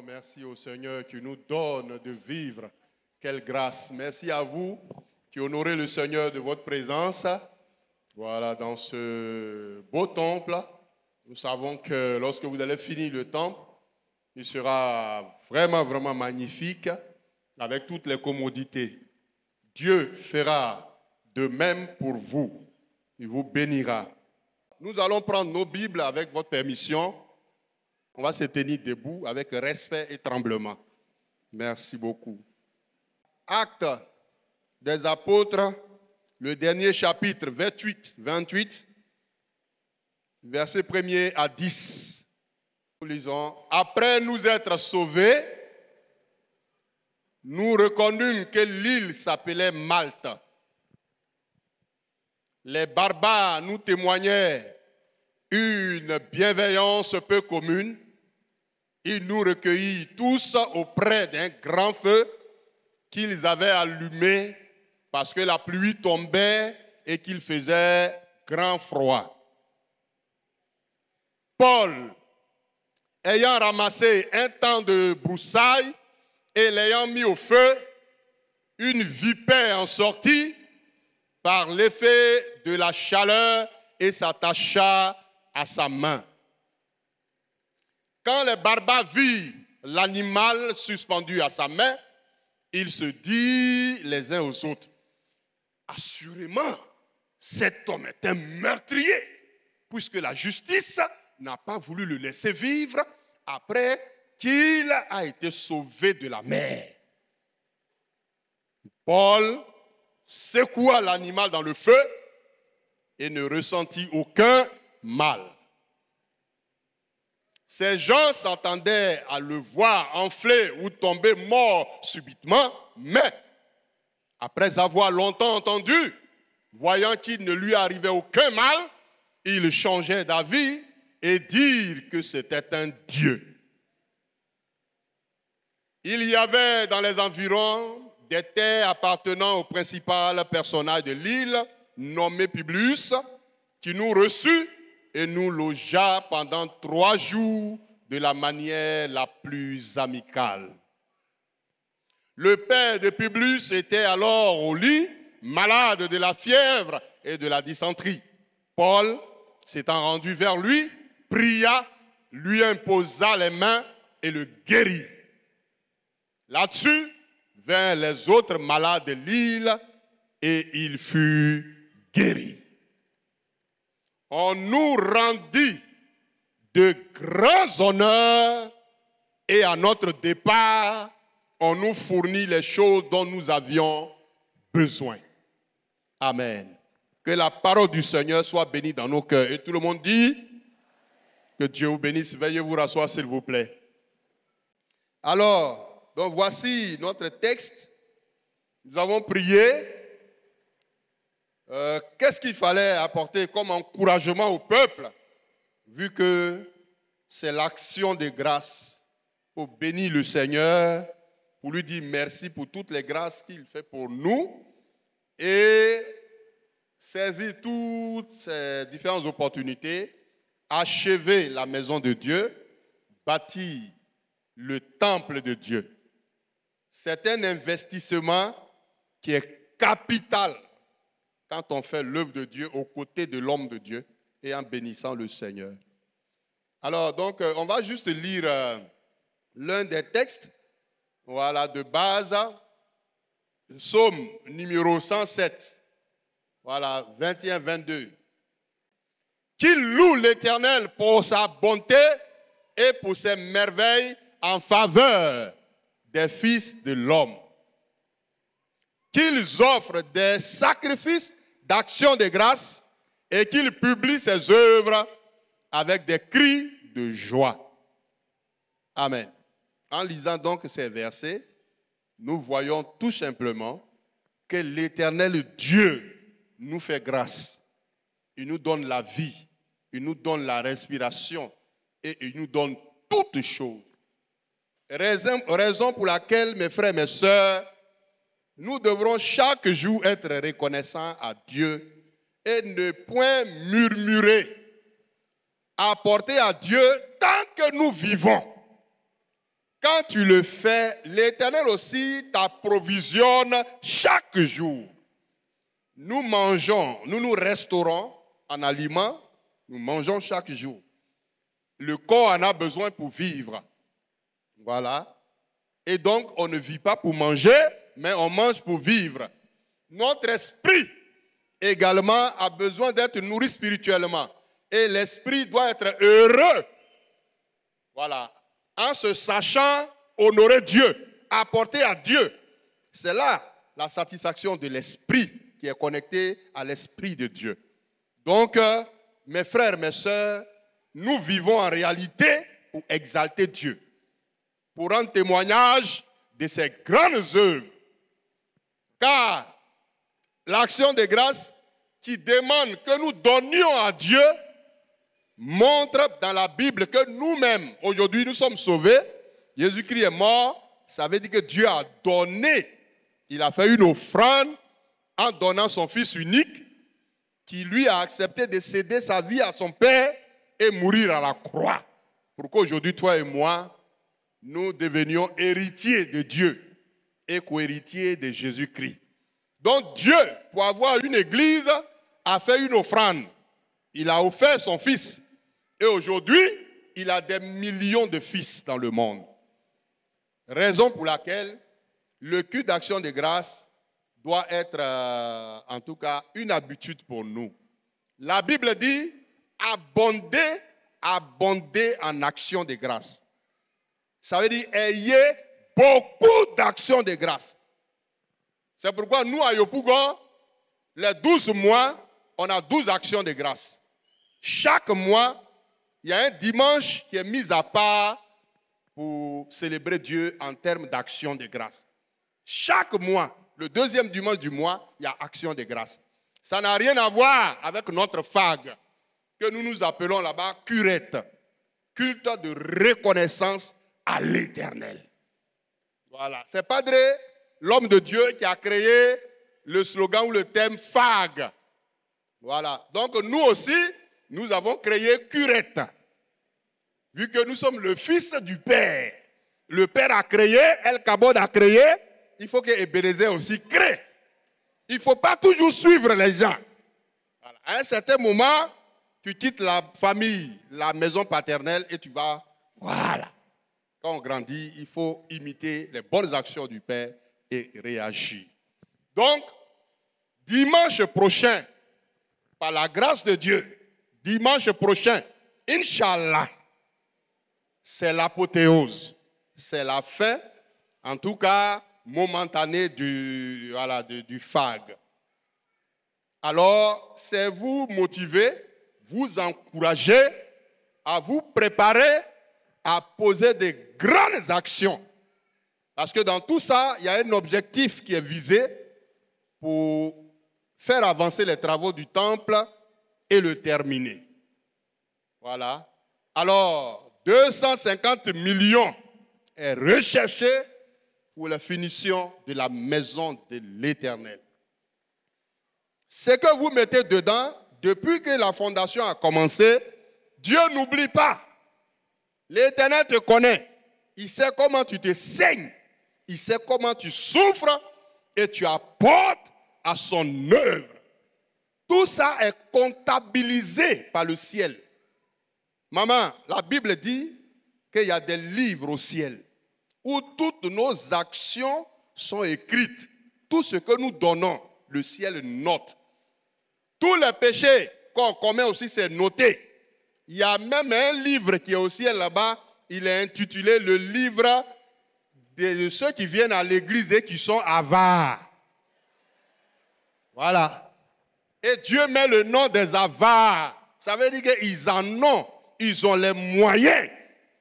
Disons merci au Seigneur qui nous donne de vivre. Quelle grâce. Merci à vous qui honorez le Seigneur de votre présence. Voilà, dans ce beau temple. Nous savons que lorsque vous allez finir le temple, il sera vraiment magnifique avec toutes les commodités. Dieu fera de même pour vous. Il vous bénira. Nous allons prendre nos Bibles avec votre permission. On va se tenir debout avec respect et tremblement. Merci beaucoup. Actes des apôtres, le dernier chapitre, 28, verset 1er à 10. Nous lisons, après nous être sauvés, nous reconnûmes que l'île s'appelait Malte. Les barbares nous témoignaient une bienveillance peu commune. Ils nous recueillirent tous auprès d'un grand feu qu'ils avaient allumé parce que la pluie tombait et qu'il faisait grand froid. Paul, ayant ramassé un temps de broussailles et l'ayant mis au feu, une vipère en sortit par l'effet de la chaleur et s'attacha à sa main. Quand les barbares virent l'animal suspendu à sa main, ils se dirent les uns aux autres, assurément, cet homme est un meurtrier, puisque la justice n'a pas voulu le laisser vivre après qu'il a été sauvé de la mer. Paul secoua l'animal dans le feu et ne ressentit aucun mal. Ces gens s'attendaient à le voir enfler ou tomber mort subitement, mais après avoir longtemps entendu, voyant qu'il ne lui arrivait aucun mal, ils changeaient d'avis et dirent que c'était un dieu. Il y avait dans les environs des terres appartenant au principal personnage de l'île, nommé Publius, qui nous reçut et nous logea pendant 3 jours de la manière la plus amicale. Le père de Publius était alors au lit, malade de la fièvre et de la dysenterie. Paul, s'étant rendu vers lui, pria, lui imposa les mains et le guérit. Là-dessus, vinrent les autres malades de l'île et il fut guéri. On nous rendit de grands honneurs et à notre départ, on nous fournit les choses dont nous avions besoin. Amen. Que la parole du Seigneur soit bénie dans nos cœurs. Et tout le monde dit que Dieu vous bénisse. Veuillez vous rasseoir, s'il vous plaît. Alors, donc voici notre texte. Nous avons prié. Qu'est-ce qu'il fallait apporter comme encouragement au peuple, vu que c'est l'action de grâce pour bénir le Seigneur, pour lui dire merci pour toutes les grâces qu'il fait pour nous et saisir toutes ces différentes opportunités, achever la maison de Dieu, bâtir le temple de Dieu. C'est un investissement qui est capital quand on fait l'œuvre de Dieu aux côtés de l'homme de Dieu et en bénissant le Seigneur. Alors, donc, on va juste lire l'un des textes, voilà, de base, Psaume numéro 107, voilà, 21-22. Qu'il loue l'Éternel pour sa bonté et pour ses merveilles en faveur des fils de l'homme. Qu'ils offrent des sacrifices d'action de grâce et qu'il publie ses œuvres avec des cris de joie. Amen. En lisant donc ces versets, nous voyons tout simplement que l'Éternel Dieu nous fait grâce. Il nous donne la vie, il nous donne la respiration et il nous donne toutes choses. Raison pour laquelle, mes frères et mes sœurs, nous devrons chaque jour être reconnaissants à Dieu et ne point murmurer. Apporter à Dieu tant que nous vivons. quand tu le fais, l'Éternel aussi t'approvisionne chaque jour. Nous mangeons, nous nous restaurons en aliments, nous mangeons chaque jour. Le corps en a besoin pour vivre. Voilà. Et donc, on ne vit pas pour manger, mais on mange pour vivre. Notre esprit également a besoin d'être nourri spirituellement. Et l'esprit doit être heureux. Voilà. En se sachant honorer Dieu, apporter à Dieu. C'est là la satisfaction de l'esprit qui est connecté à l'esprit de Dieu. Donc, mes frères, mes sœurs, nous vivons en réalité pour exalter Dieu, pour rendre témoignage de ses grandes œuvres. Car l'action de grâce qui demande que nous donnions à Dieu montre dans la Bible que nous-mêmes, aujourd'hui, nous sommes sauvés. Jésus-Christ est mort, ça veut dire que Dieu a donné. Il a fait une offrande en donnant son Fils unique qui lui a accepté de céder sa vie à son Père et mourir à la croix. Pour qu'aujourd'hui, toi et moi, nous devenions héritiers de Dieu et co-héritiers de Jésus-Christ. Donc Dieu, pour avoir une église, a fait une offrande. Il a offert son Fils. Et aujourd'hui, il a des millions de fils dans le monde. Raison pour laquelle le culte d'action de grâce doit être, en tout cas, une habitude pour nous. La Bible dit, abondez en action de grâce. Ça veut dire, ayez beaucoup d'actions de grâce. C'est pourquoi nous, à Yopougon, les 12 mois, on a 12 actions de grâce. Chaque mois, il y a un dimanche qui est mis à part pour célébrer Dieu en termes d'action de grâce. Chaque mois, le deuxième dimanche du mois, il y a action de grâce. Ça n'a rien à voir avec notre FAG, que nous nous appelons là-bas curette, culte de reconnaissance à l'Éternel. Voilà. C'est Padre, l'homme de Dieu, qui a créé le slogan ou le thème FAG. Voilà. Donc nous aussi, nous avons créé curette. Vu que nous sommes le fils du Père. Le Père a créé, El Kabod a créé, il faut que Ebenezer aussi crée. Il ne faut pas toujours suivre les gens. Voilà. À un certain moment, tu quittes la famille, la maison paternelle et tu vas, voilà. Quand on grandit, il faut imiter les bonnes actions du Père et réagir. Donc, dimanche prochain, par la grâce de Dieu, dimanche prochain, Inch'Allah, c'est l'apothéose. C'est la fin, en tout cas, momentanée du FAG. Alors, c'est vous motiver, vous encourager à vous préparer à poser des grandes actions. Parce que dans tout ça, il y a un objectif qui est visé pour faire avancer les travaux du temple et le terminer. Voilà. Alors, 250 millions est recherché pour la finition de la maison de l'Éternel. Ce que vous mettez dedans, depuis que la fondation a commencé, Dieu n'oublie pas. L'Éternel te connaît. Il sait comment tu te saignes. Il sait comment tu souffres et tu apportes à son œuvre. Tout ça est comptabilisé par le ciel. Maman, la Bible dit qu'il y a des livres au ciel où toutes nos actions sont écrites. Tout ce que nous donnons, le ciel note. Tous les péchés qu'on commet aussi, c'est noté. Il y a même un livre qui est au ciel là-bas. Il est intitulé le livre de ceux qui viennent à l'église et qui sont avares. Voilà. Et Dieu met le nom des avares. Ça veut dire qu'ils en ont. Ils ont les moyens.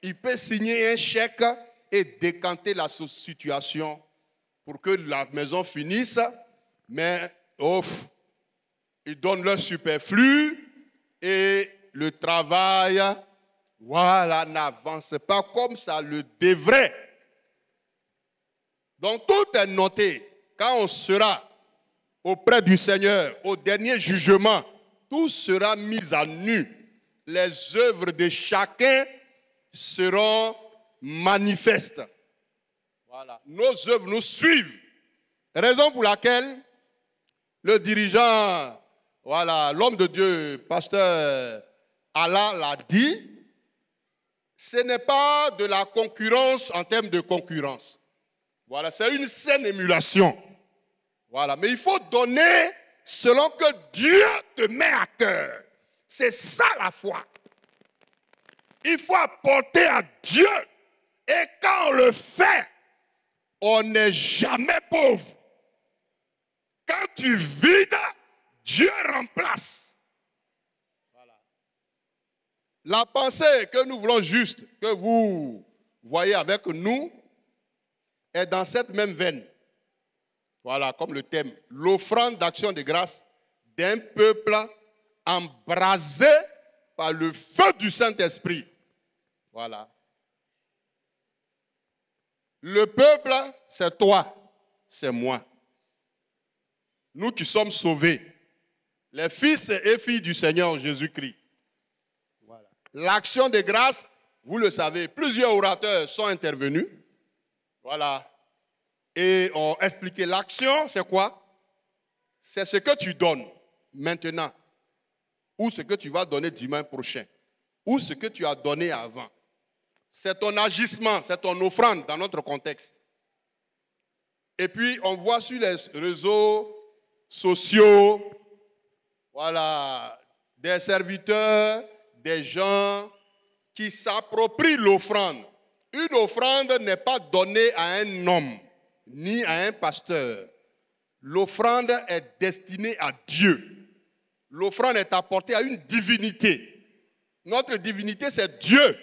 Il peut signer un chèque et décanter la situation pour que la maison finisse. Mais, ils donnent leur superflu et le travail, voilà, n'avance pas comme ça le devrait. Donc, tout est noté. Quand on sera auprès du Seigneur, au dernier jugement, tout sera mis à nu. Les œuvres de chacun seront manifeste. Voilà. Nos œuvres nous suivent. Raison pour laquelle le dirigeant, voilà, l'homme de Dieu, pasteur Allah l'a dit, ce n'est pas de la concurrence en termes de concurrence. Voilà, c'est une saine émulation. Voilà, mais il faut donner selon que Dieu te met à cœur. C'est ça la foi. Il faut apporter à Dieu. Et quand on le fait, on n'est jamais pauvre. Quand tu vides, Dieu remplace. Voilà. La pensée que nous voulons juste, que vous voyez avec nous, est dans cette même veine. Voilà, comme le thème, l'offrande d'action de grâce d'un peuple embrasé par le feu du Saint-Esprit. Voilà. Le peuple, c'est toi, c'est moi. Nous qui sommes sauvés, les fils et filles du Seigneur Jésus-Christ. Voilà. L'action de grâce, vous le savez, plusieurs orateurs sont intervenus. Voilà. Et ont expliqué l'action, c'est quoi? C'est ce que tu donnes maintenant, ou ce que tu vas donner dimanche prochain, ou ce que tu as donné avant. C'est ton agissement, c'est ton offrande dans notre contexte. Et puis, on voit sur les réseaux sociaux, voilà, des serviteurs, des gens qui s'approprient l'offrande. Une offrande n'est pas donnée à un homme, ni à un pasteur. L'offrande est destinée à Dieu. L'offrande est apportée à une divinité. Notre divinité, c'est Dieu.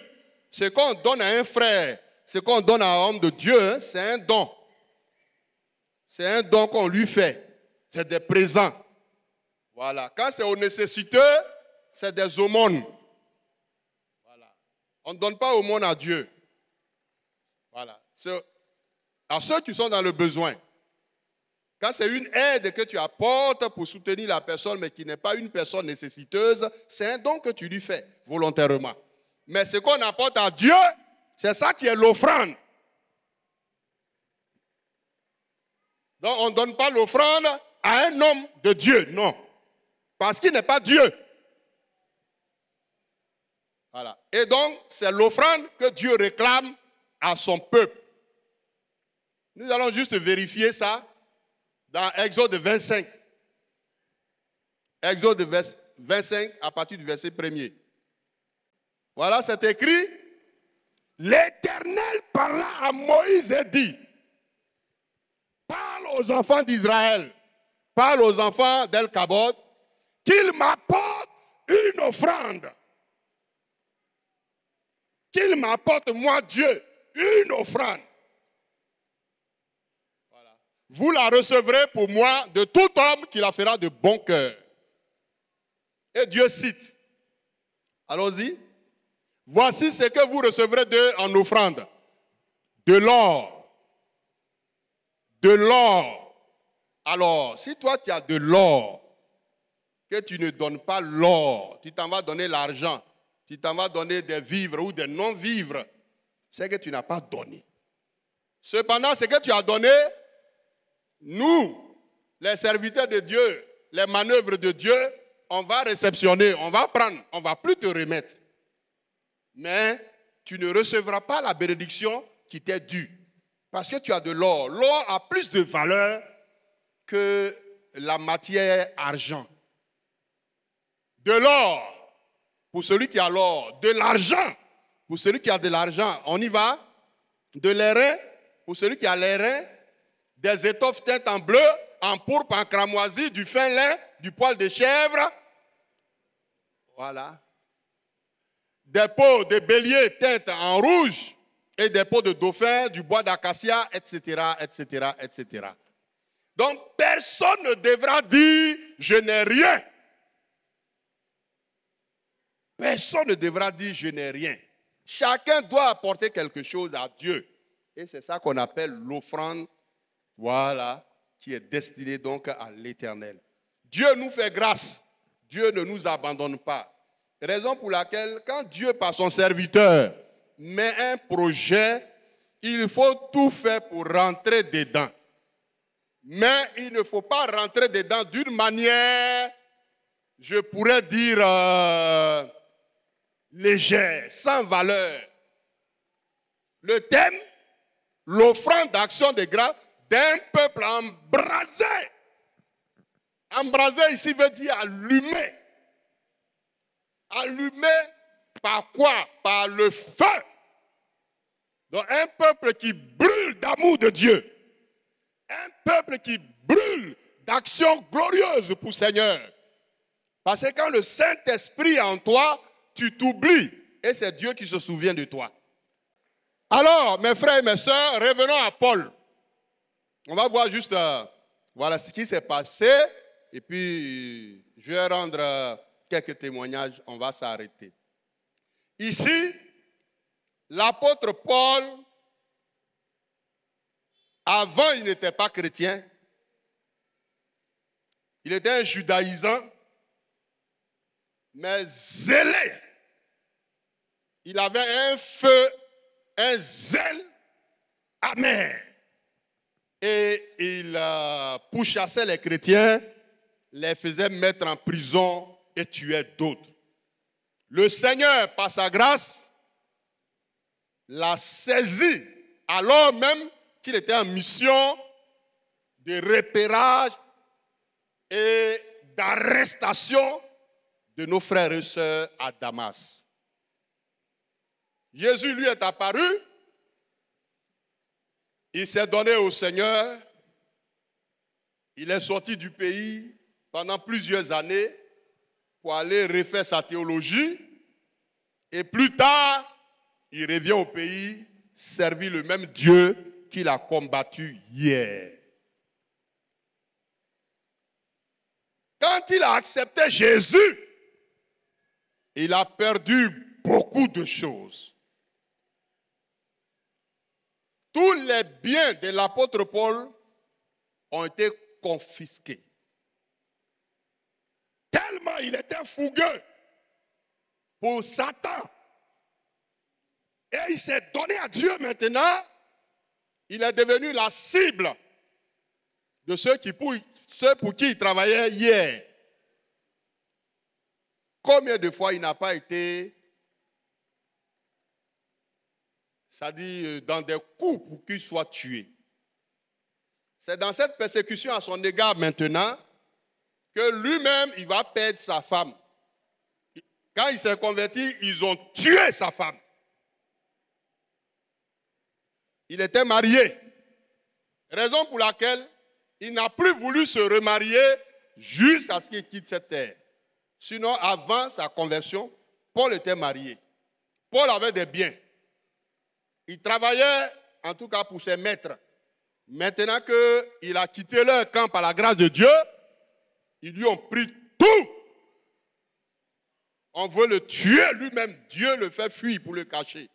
Ce qu'on donne à un frère, ce qu'on donne à un homme de Dieu, c'est un don. C'est un don qu'on lui fait. C'est des présents. Voilà. Quand c'est aux nécessiteux, c'est des aumônes. Voilà. On ne donne pas aumône à Dieu. Voilà. À ceux qui sont dans le besoin. Quand c'est une aide que tu apportes pour soutenir la personne, mais qui n'est pas une personne nécessiteuse, c'est un don que tu lui fais volontairement. Mais ce qu'on apporte à Dieu, c'est ça qui est l'offrande. Donc on ne donne pas l'offrande à un homme de Dieu, non. Parce qu'il n'est pas Dieu. Voilà. Et donc, c'est l'offrande que Dieu réclame à son peuple. Nous allons juste vérifier ça dans Exode 25. Exode 25 à partir du verset 1er. Voilà, c'est écrit. L'Éternel parla à Moïse et dit, parle aux enfants d'Israël, parle aux enfants d'El-Kabod, qu'ils m'apportent une offrande. Qu'ils m'apportent, moi Dieu, une offrande. Voilà. Vous la recevrez pour moi de tout homme qui la fera de bon cœur. Et Dieu cite. Allons-y. Voici ce que vous recevrez d'eux en offrande. De l'or. De l'or. Alors, si toi tu as de l'or, que tu ne donnes pas l'or, tu t'en vas donner l'argent, tu t'en vas donner des vivres ou des non-vivres, c'est que tu n'as pas donné. Cependant, ce que tu as donné, nous, les serviteurs de Dieu, les manœuvres de Dieu, on va réceptionner, on va prendre, on ne va plus te remettre. Mais tu ne recevras pas la bénédiction qui t'est due. Parce que tu as de l'or. L'or a plus de valeur que la matière argent. De l'or pour celui qui a l'or. De l'argent pour celui qui a de l'argent. On y va. De l'airain pour celui qui a l'airain. Des étoffes teintes en bleu, en pourpre, en cramoisi, du fin lin, du poil de chèvre. Voilà. Des peaux de bélier teintes en rouge et des peaux de dauphin, du bois d'acacia, etc., etc., etc. Donc, personne ne devra dire « je n'ai rien ». Personne ne devra dire « je n'ai rien ». Chacun doit apporter quelque chose à Dieu. Et c'est ça qu'on appelle l'offrande, voilà, qui est destinée donc à l'Éternel. Dieu nous fait grâce. Dieu ne nous abandonne pas. Raison pour laquelle, quand Dieu, par son serviteur, met un projet, il faut tout faire pour rentrer dedans. Mais il ne faut pas rentrer dedans d'une manière, je pourrais dire, légère, sans valeur. Le thème, l'offrande d'action de grâce d'un peuple embrasé. Embrasé ici veut dire allumé. Allumé par quoi? Par le feu. Donc un peuple qui brûle d'amour de Dieu. Un peuple qui brûle d'action glorieuse pour le Seigneur. Parce que quand le Saint-Esprit est en toi, tu t'oublies. Et c'est Dieu qui se souvient de toi. Alors, mes frères et mes sœurs, revenons à Paul. On va voir juste voilà ce qui s'est passé. Et puis, je vais rendre quelques témoignages. On va s'arrêter. Ici, l'apôtre Paul, avant, il n'était pas chrétien. Il était un judaïsant, mais zélé. Il avait un feu, un zèle amer. Et il pourchassait les chrétiens, les faisait mettre en prison et tuait d'autres. Le Seigneur, par sa grâce, l'a saisi alors même qu'il était en mission de repérage et d'arrestation de nos frères et sœurs à Damas. Jésus lui est apparu, il s'est donné au Seigneur, il est sorti du pays pendant plusieurs années pour aller refaire sa théologie et plus tard, il revient au pays servir le même Dieu qu'il a combattu hier. Quand il a accepté Jésus, il a perdu beaucoup de choses. Tous les biens de l'apôtre Paul ont été confisqués. Tellement il était fougueux pour Satan. Et il s'est donné à Dieu maintenant. Il est devenu la cible de ceux pour qui il travaillait hier. Combien de fois il n'a pas été, c'est-à-dire dans des coups pour qu'il soit tué. C'est dans cette persécution à son égard maintenant que lui-même, il va perdre sa femme. Quand il s'est converti, ils ont tué sa femme. Il était marié. Raison pour laquelle il n'a plus voulu se remarier jusqu'à ce qu'il quitte cette terre. Sinon, avant sa conversion, Paul était marié. Paul avait des biens. Il travaillait, en tout cas pour ses maîtres. Maintenant qu'il a quitté leur camp par la grâce de Dieu, ils lui ont pris tout. On veut le tuer lui-même. Dieu le fait fuir pour le cacher.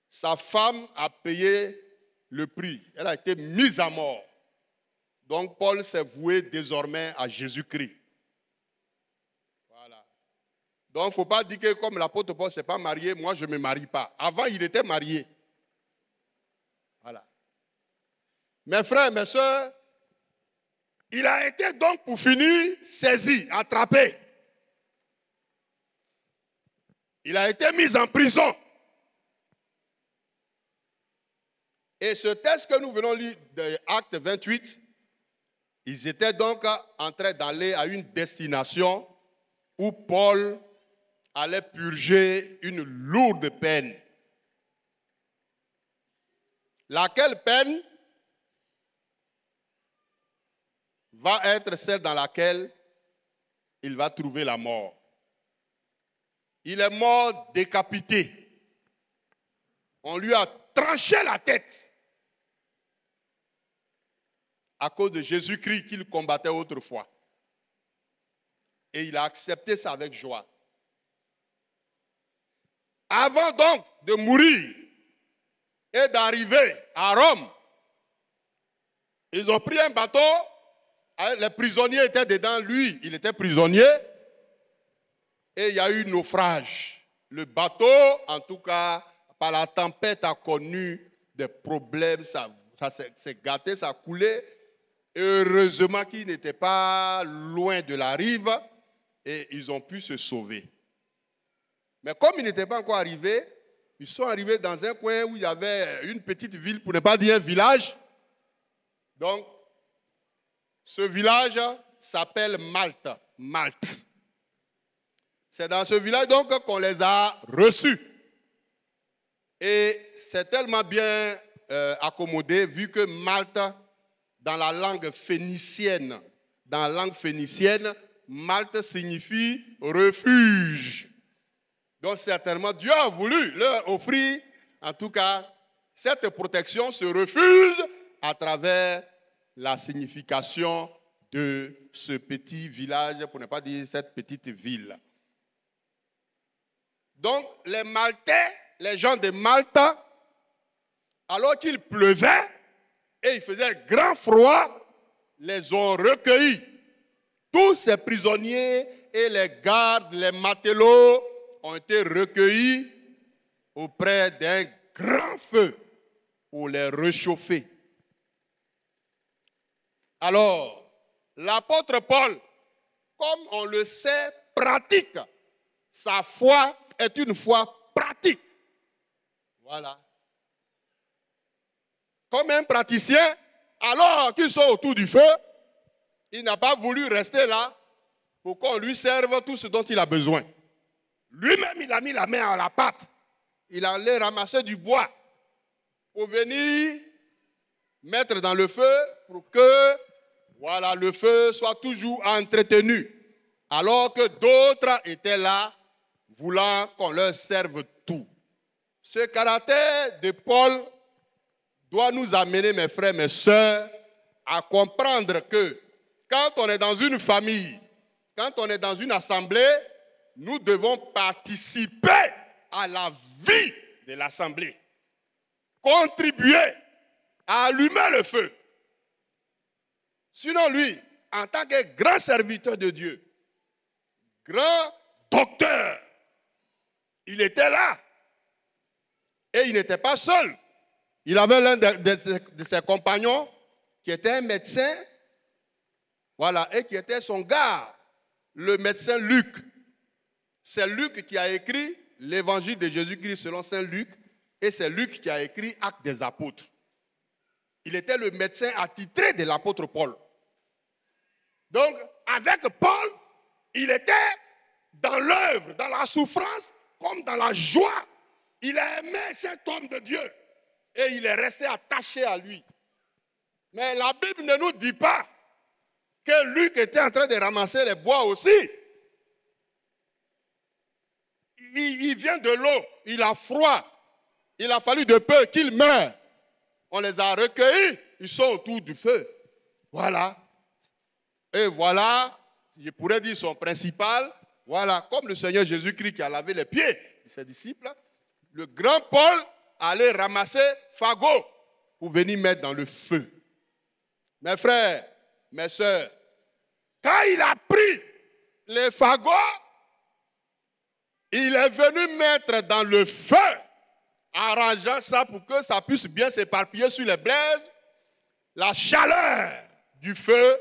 Sa femme a payé le prix. Elle a été mise à mort. Donc Paul s'est voué désormais à Jésus-Christ. Voilà. Donc il ne faut pas dire que comme l'apôtre Paul ne s'est pas marié, moi je ne me marie pas. Avant il était marié. Voilà. Mes frères, mes soeurs, il a été donc pour finir saisi, attrapé. Il a été mis en prison. Et ce texte que nous venons lire de Actes 28, ils étaient donc en train d'aller à une destination où Paul allait purger une lourde peine. Laquelle peine va être celle dans laquelle il va trouver la mort. Il est mort décapité. On lui a tranché la tête à cause de Jésus-Christ qu'il combattait autrefois. Et il a accepté ça avec joie. Avant donc de mourir et d'arriver à Rome, ils ont pris un bateau, les prisonniers étaient dedans, lui, il était prisonnier, et il y a eu naufrage. Le bateau, en tout cas, par la tempête, a connu des problèmes, ça s'est gâté, ça a coulé. Heureusement qu'ils n'étaient pas loin de la rive et ils ont pu se sauver. Mais comme ils n'étaient pas encore arrivés, ils sont arrivés dans un coin où il y avait une petite ville, pour ne pas dire un village. Donc, ce village s'appelle Malte. Malte. C'est dans ce village donc qu'on les a reçus. Et c'est tellement bien accommodé, vu que Malte, dans la langue phénicienne, Malte signifie refuge. Donc certainement, Dieu a voulu leur offrir, en tout cas, cette protection, ce refuge, à travers la signification de ce petit village, pour ne pas dire cette petite ville. Donc les Maltais, les gens de Malte, alors qu'il pleuvait et il faisait grand froid, les ont recueillis. Tous ces prisonniers et les gardes, les matelots ont été recueillis auprès d'un grand feu pour les réchauffer. Alors, l'apôtre Paul, comme on le sait, pratique. Sa foi est une foi pratique. Voilà. Comme un praticien, alors qu'ils sont autour du feu, il n'a pas voulu rester là pour qu'on lui serve tout ce dont il a besoin. Lui-même, il a mis la main à la pâte. Il allait ramasser du bois pour venir mettre dans le feu pour que voilà, le feu soit toujours entretenu. Alors que d'autres étaient là, voulant qu'on leur serve tout. Ce caractère de Paul doit nous amener, mes frères, mes sœurs, à comprendre que quand on est dans une famille, quand on est dans une assemblée, nous devons participer à la vie de l'assemblée. Contribuer à allumer le feu. Sinon, lui, en tant que grand serviteur de Dieu, grand docteur, il était là. Et il n'était pas seul. Il avait l'un de ses compagnons qui était un médecin, voilà, et qui était son gars, le médecin Luc. C'est Luc qui a écrit l'évangile de Jésus-Christ selon saint Luc, et c'est Luc qui a écrit Actes des apôtres. Il était le médecin attitré de l'apôtre Paul. Donc, avec Paul, il était dans l'œuvre, dans la souffrance, comme dans la joie. Il aimait cet homme de Dieu. Et il est resté attaché à lui. Mais la Bible ne nous dit pas que Luc était en train de ramasser les bois aussi. Il vient de l'eau, il a froid. Il a fallu de peu qu'il meure. On les a recueillis, ils sont autour du feu. Voilà. Et voilà, je pourrais dire son principal, voilà, comme le Seigneur Jésus-Christ qui a lavé les pieds de ses disciples, le grand Paul allait ramasser fagot pour venir mettre dans le feu. Mes frères, mes sœurs, quand il a pris les fagots, il est venu mettre dans le feu, arrangeant ça pour que ça puisse bien s'éparpiller sur les braises. La chaleur du feu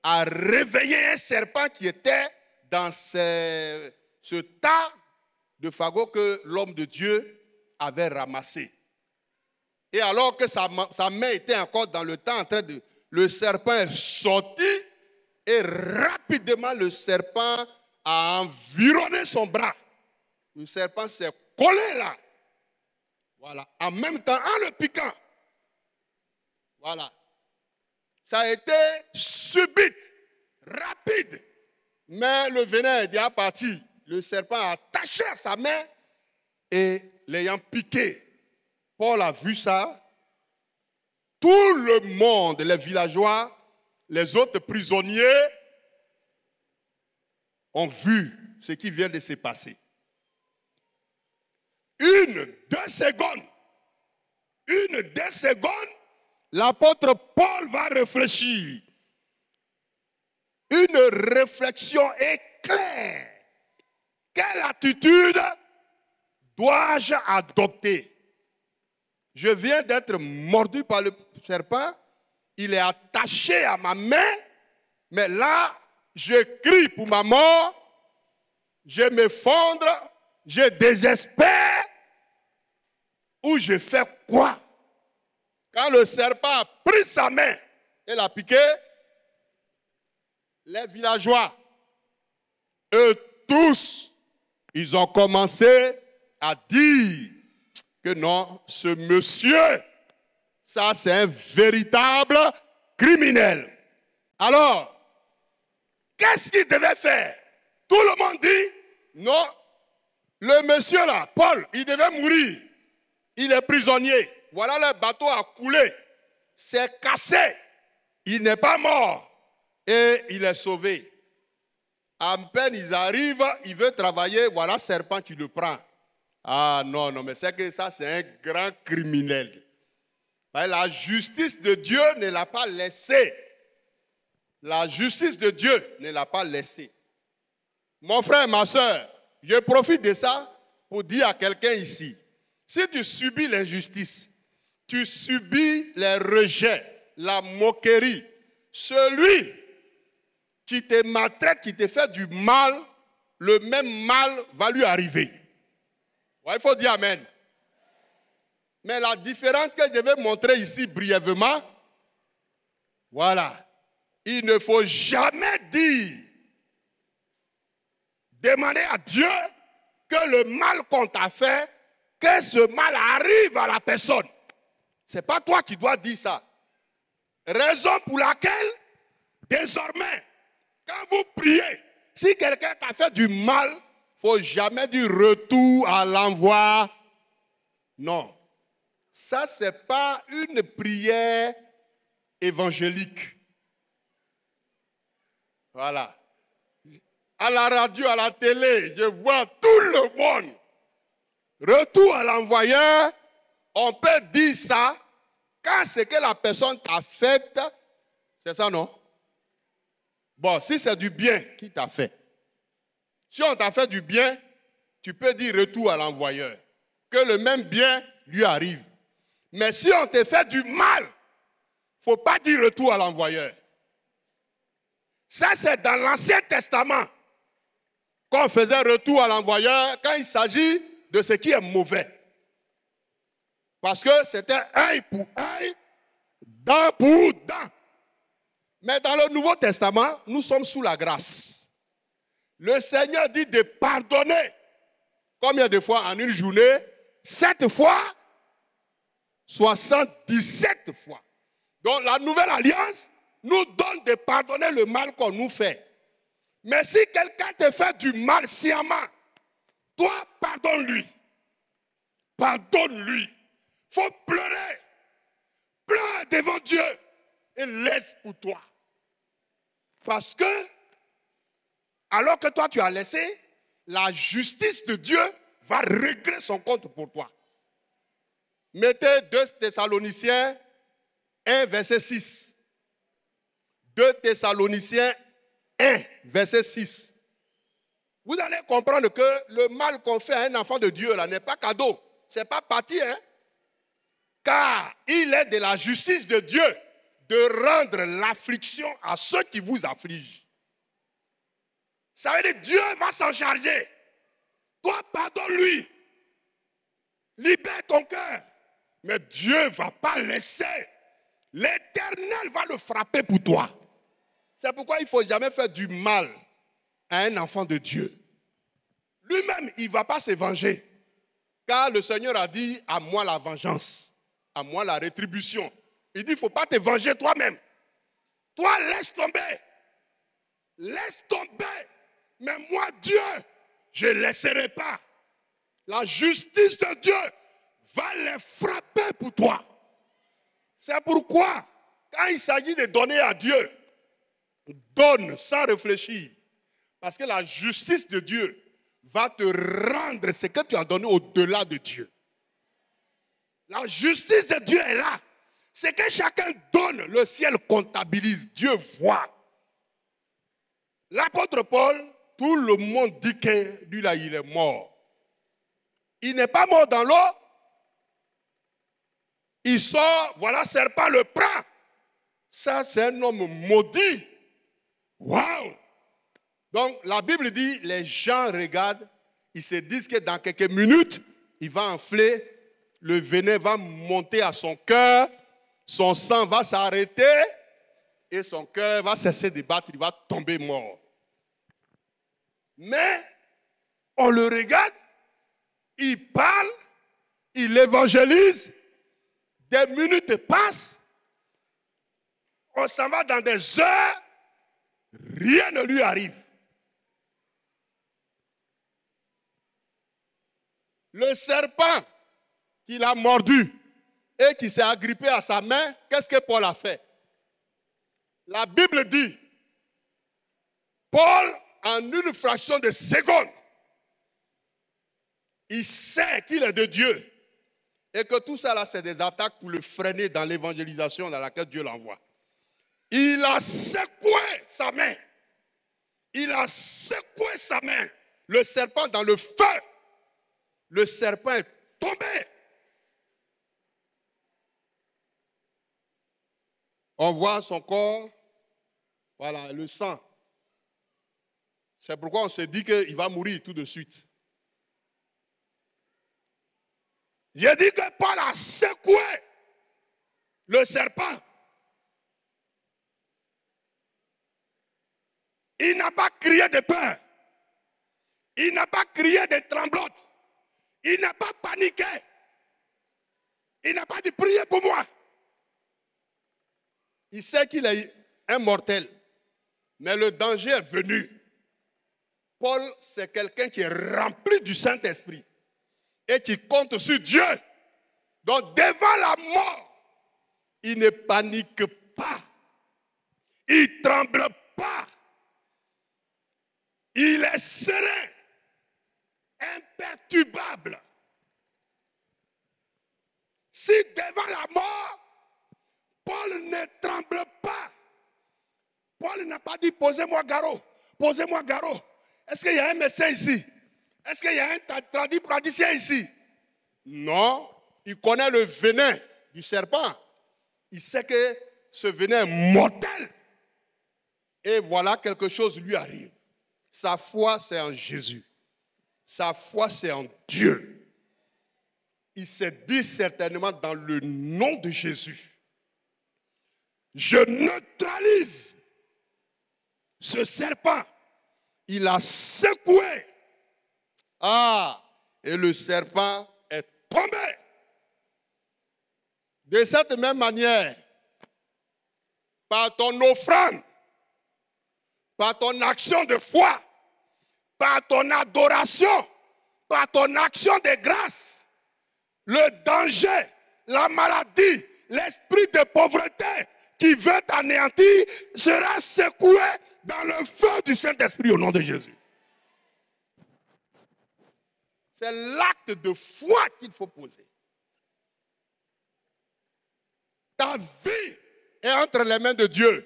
a réveillé un serpent qui était dans ce tas de fagots que l'homme de Dieu avait ramassé. Et alors que sa main était encore dans le temps en train de... Le serpent est sorti et rapidement le serpent a environné son bras. Le serpent s'est collé là. Voilà. En même temps, en le piquant. Voilà. Ça a été subite, rapide. Mais le venin est déjà parti. Le serpent a attaché à sa main et l'ayant piqué. Paul a vu ça. Tout le monde, les villageois, les autres prisonniers ont vu ce qui vient de se passer. Une, deux secondes, l'apôtre Paul va réfléchir. Une réflexion éclair. Quelle attitude dois-je adopter? Je viens d'être mordu par le serpent, il est attaché à ma main, mais là, je crie pour ma mort, je m'effondre, je désespère, ou je fais quoi? Quand le serpent a pris sa main et l'a piqué, les villageois, eux tous, ils ont commencé à dire que non, ce monsieur, ça c'est un véritable criminel. Alors, qu'est-ce qu'il devait faire? Tout le monde dit, non, le monsieur là, Paul, il devait mourir. Il est prisonnier. Voilà, le bateau a coulé. C'est cassé. Il n'est pas mort. Et il est sauvé. À peine ils arrivent, il veut travailler, voilà le serpent qui le prend. Ah non, non, mais c'est que ça, c'est un grand criminel. La justice de Dieu ne l'a pas laissé. La justice de Dieu ne l'a pas laissé. Mon frère, ma soeur, je profite de ça pour dire à quelqu'un ici, si tu subis l'injustice, tu subis les rejets, la moquerie, celui qui te maltraite, qui te fait du mal, le même mal va lui arriver. Ouais, il faut dire amen. Mais la différence que je vais montrer ici brièvement, voilà, il ne faut jamais dire, demander à Dieu que le mal qu'on t'a fait, que ce mal arrive à la personne. Ce n'est pas toi qui dois dire ça. Raison pour laquelle, désormais, quand vous priez, si quelqu'un t'a fait du mal, il ne faut jamais dire retour à l'envoi. Non. Ça, ce n'est pas une prière évangélique. Voilà. À la radio, à la télé, je vois tout le monde. Retour à l'envoyeur, on peut dire ça quand c'est que la personne t'a fait, c'est ça, non? Bon, si c'est du bien qui t'a fait. Si on t'a fait du bien, tu peux dire retour à l'envoyeur. Que le même bien lui arrive. Mais si on te fait du mal, il ne faut pas dire retour à l'envoyeur. Ça, c'est dans l'Ancien Testament qu'on faisait retour à l'envoyeur quand il s'agit de ce qui est mauvais. Parce que c'était œil pour œil, dent pour dent. Mais dans le Nouveau Testament, nous sommes sous la grâce. Le Seigneur dit de pardonner. Combien de fois en une journée? 7 fois, 77 fois. Donc la nouvelle alliance nous donne de pardonner le mal qu'on nous fait. Mais si quelqu'un te fait du mal sciemment, toi, pardonne-lui. Pardonne-lui. Il faut pleurer. Pleure devant Dieu et laisse pour toi. Parce que, alors que toi tu as laissé, la justice de Dieu va régler son compte pour toi. Mettez 2 Thessaloniciens 1, verset 6. 2 Thessaloniciens 1, verset 6. Vous allez comprendre que le mal qu'on fait à un enfant de Dieu là n'est pas cadeau. Ce n'est pas parti, hein. Car il est de la justice de Dieu de rendre l'affliction à ceux qui vous affligent. Ça veut dire Dieu va s'en charger. Toi, pardonne-lui. Libère ton cœur. Mais Dieu ne va pas laisser. L'Éternel va le frapper pour toi. C'est pourquoi il ne faut jamais faire du mal à un enfant de Dieu. Lui-même, il ne va pas se venger. Car le Seigneur a dit, à moi la vengeance, à moi la rétribution. Il dit, il ne faut pas te venger toi-même. Toi, laisse tomber. Laisse tomber. Mais moi, Dieu, je ne laisserai pas. La justice de Dieu va les frapper pour toi. C'est pourquoi, quand il s'agit de donner à Dieu, donne sans réfléchir. Parce que la justice de Dieu va te rendre ce que tu as donné au-delà de Dieu. La justice de Dieu est là. C'est que chacun donne, le ciel comptabilise, Dieu voit. L'apôtre Paul, tout le monde dit que lui là, il est mort. Il n'est pas mort dans l'eau. Il sort, voilà, serpent le prend. Ça, c'est un homme maudit. Waouh! Donc, la Bible dit, les gens regardent, ils se disent que dans quelques minutes, il va enfler, le venin va monter à son cœur, son sang va s'arrêter et son cœur va cesser de battre, il va tomber mort. Mais, on le regarde, il parle, il évangélise, des minutes passent, on s'en va dans des heures, rien ne lui arrive. Le serpent qui l'a mordu et qui s'est agrippé à sa main, qu'est-ce que Paul a fait? La Bible dit, Paul, en une fraction de seconde, il sait qu'il est de Dieu et que tout ça là, c'est des attaques pour le freiner dans l'évangélisation dans laquelle Dieu l'envoie. Il a secoué sa main. Il a secoué sa main. Le serpent dans le feu. Le serpent est tombé. On voit son corps, voilà, le sang. C'est pourquoi on se dit qu'il va mourir tout de suite. J'ai dit que Paul a secoué le serpent. Il n'a pas crié de peur. Il n'a pas crié de tremblote. Il n'a pas paniqué. Il n'a pas dit priez pour moi. Il sait qu'il est un mortel. Mais le danger est venu. Paul, c'est quelqu'un qui est rempli du Saint-Esprit et qui compte sur Dieu. Donc devant la mort, il ne panique pas. Il ne tremble pas. Il est serein, imperturbable. Si devant la mort, Paul ne tremble pas, Paul n'a pas dit posez-moi garrot, posez-moi garrot. Est-ce qu'il y a un médecin ici? Est-ce qu'il y a un praticien ici? Non, il connaît le venin du serpent. Il sait que ce venin est mortel. Et voilà, quelque chose lui arrive. Sa foi, c'est en Jésus. Sa foi, c'est en Dieu. Il s'est dit certainement dans le nom de Jésus. Je neutralise ce serpent. Il a secoué. Ah, et le serpent est tombé. De cette même manière, par ton offrande, par ton action de foi, par ton adoration, par ton action de grâce, le danger, la maladie, l'esprit de pauvreté qui veut t'anéantir sera secoué dans le feu du Saint-Esprit au nom de Jésus. C'est l'acte de foi qu'il faut poser. Ta vie est entre les mains de Dieu.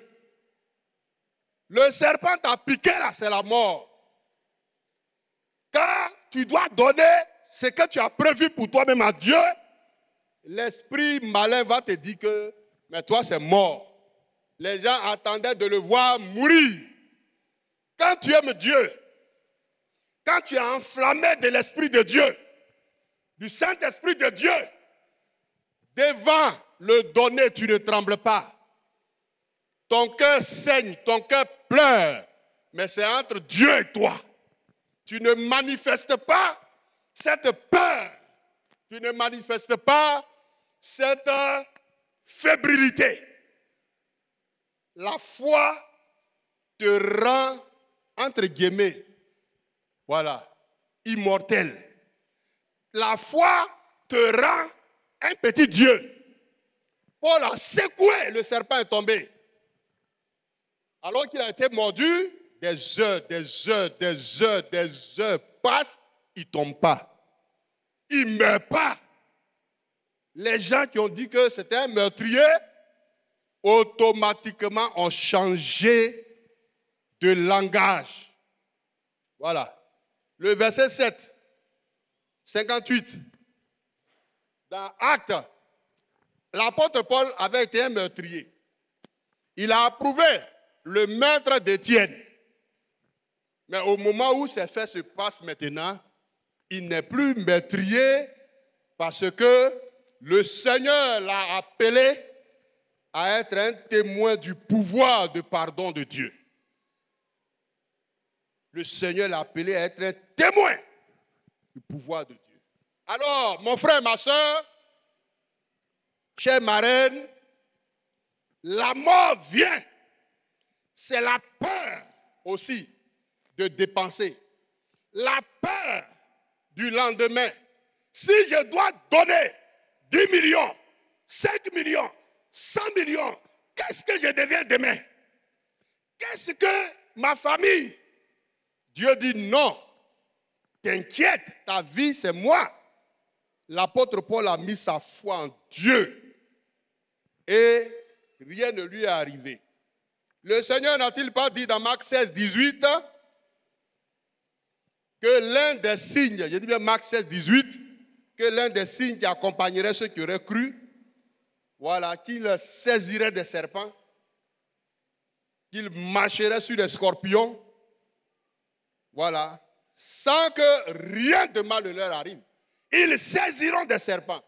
Le serpent t'a piqué là, c'est la mort. Car tu dois donner ce que tu as prévu pour toi-même à Dieu. L'esprit malin va te dire que, mais toi c'est mort. Les gens attendaient de le voir mourir. Quand tu aimes Dieu, quand tu es enflammé de l'Esprit de Dieu, du Saint-Esprit de Dieu, devant le donner, tu ne trembles pas. Ton cœur saigne, ton cœur pleure, mais c'est entre Dieu et toi. Tu ne manifestes pas cette peur, tu ne manifestes pas cette fébrilité. La foi te rend, entre guillemets, voilà, immortel. La foi te rend un petit Dieu. Paul a secoué, le serpent est tombé. Alors qu'il a été mordu, des heures passent, il ne tombe pas. Il ne meurt pas. Les gens qui ont dit que c'était un meurtrier, automatiquement ont changé de langage. Voilà. Le verset 7. 58. Dans Actes, l'apôtre Paul avait été un meurtrier. Il a approuvé le meurtre d'Étienne. Mais au moment où ces faits se passent maintenant, il n'est plus meurtrier parce que le Seigneur l'a appelé à être un témoin du pouvoir de pardon de Dieu. Le Seigneur l'a appelé à être un témoin du pouvoir de Dieu. Alors, mon frère, ma soeur, chère marraine, la mort vient. C'est la peur aussi de dépenser. La peur du lendemain. Si je dois donner 10 millions, 5 millions, 100 millions, qu'est-ce que je deviens demain? Qu'est-ce que ma famille? Dieu dit non. T'inquiète, ta vie c'est moi. L'apôtre Paul a mis sa foi en Dieu. Et rien ne lui est arrivé. Le Seigneur n'a-t-il pas dit dans Marc 16, 18 que l'un des signes, je dis bien Marc 16, 18, que l'un des signes qui accompagnerait ceux qui auraient cru, voilà, qu'il saisirait des serpents, qu'il marcherait sur des scorpions, voilà, sans que rien de mal ne leur arrive. Ils saisiront des serpents.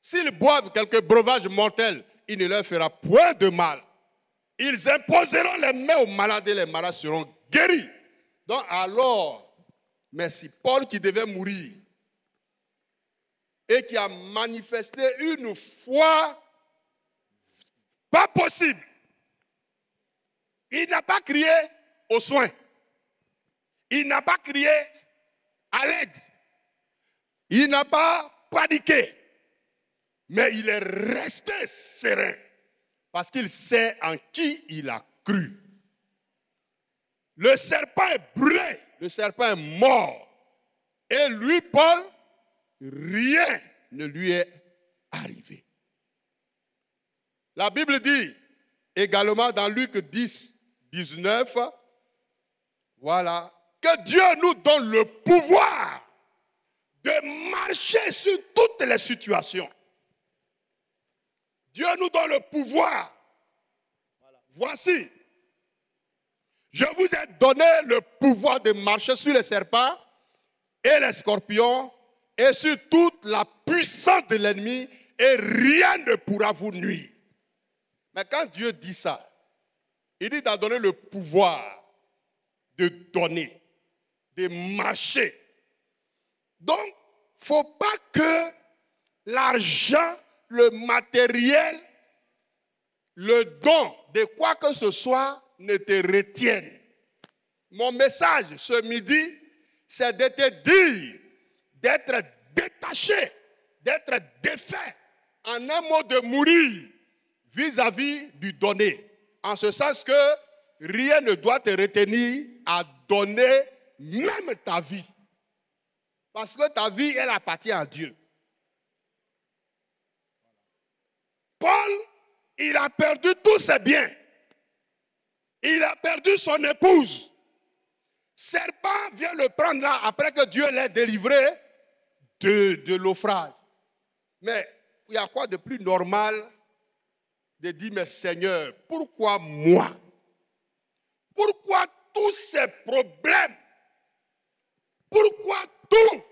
S'ils boivent quelques breuvages mortels, il ne leur fera point de mal. Ils imposeront les mains aux malades et les malades seront guéris. Donc alors, merci, Paul qui devait mourir et qui a manifesté une foi pas possible. Il n'a pas crié aux soins. Il n'a pas crié à l'aide. Il n'a pas paniqué. Mais il est resté serein. Parce qu'il sait en qui il a cru. Le serpent est brûlé. Le serpent est mort. Et lui, Paul, rien ne lui est arrivé. La Bible dit également dans Luc 10, 19, voilà, que Dieu nous donne le pouvoir de marcher sur toutes les situations. Dieu nous donne le pouvoir. Voilà. Voici, je vous ai donné le pouvoir de marcher sur les serpents et les scorpions et sur toute la puissance de l'ennemi et rien ne pourra vous nuire. Mais quand Dieu dit ça, il dit d'en donner le pouvoir de donner, de marcher. Donc, il ne faut pas que l'argent, le matériel, le don de quoi que ce soit ne te retienne. Mon message ce midi, c'est de te dire d'être détaché, d'être défait, en un mot de mourir vis-à-vis du donner. En ce sens que rien ne doit te retenir à donner même ta vie. Parce que ta vie, elle appartient à Dieu. Paul, il a perdu tous ses biens. Il a perdu son épouse. Serpent vient le prendre là après que Dieu l'ait délivré de l'offrage. Mais il y a quoi de plus normal de dire, mais Seigneur, pourquoi moi? Pourquoi tous ces problèmes? Pourquoi tout?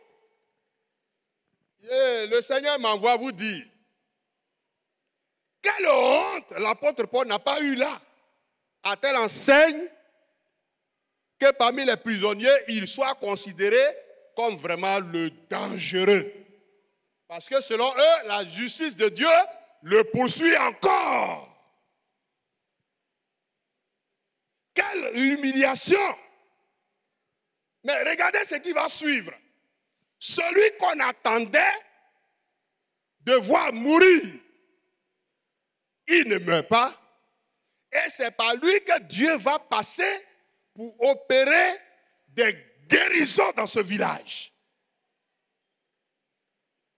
Et le Seigneur m'envoie vous dire, quelle honte l'apôtre Paul n'a pas eu là, à telle enseigne que parmi les prisonniers, il soit considéré comme vraiment le dangereux. Parce que selon eux, la justice de Dieu le poursuit encore. Quelle humiliation! Mais regardez ce qui va suivre. Celui qu'on attendait de voir mourir, il ne meurt pas. Et c'est par lui que Dieu va passer pour opérer des guérisons dans ce village.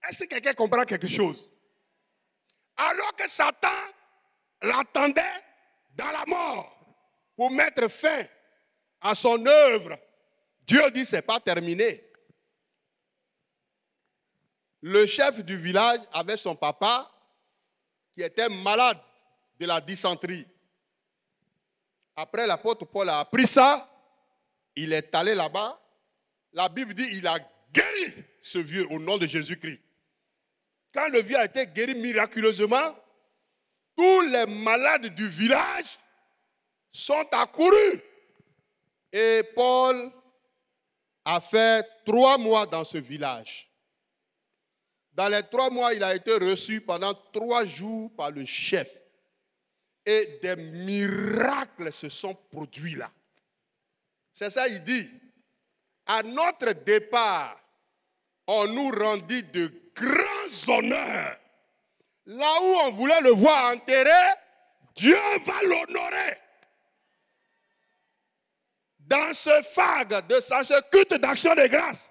Est-ce que quelqu'un comprend quelque chose? Alors que Satan l'attendait dans la mort pour mettre fin à son œuvre, Dieu dit, ce n'est pas terminé. Le chef du village avait son papa qui était malade de la dysenterie. Après, l'apôtre Paul a appris ça. Il est allé là-bas. La Bible dit qu'il a guéri ce vieux au nom de Jésus-Christ. Quand le vieux a été guéri miraculeusement, tous les malades du village sont accourus. Et Paul a fait 3 mois dans ce village. Dans les 3 mois, il a été reçu pendant 3 jours par le chef. Et des miracles se sont produits là. C'est ça, il dit. À notre départ, on nous rendit de grands honneurs. Là où on voulait le voir enterré, Dieu va l'honorer. Dans ce phag, dans ce culte d'action de grâce,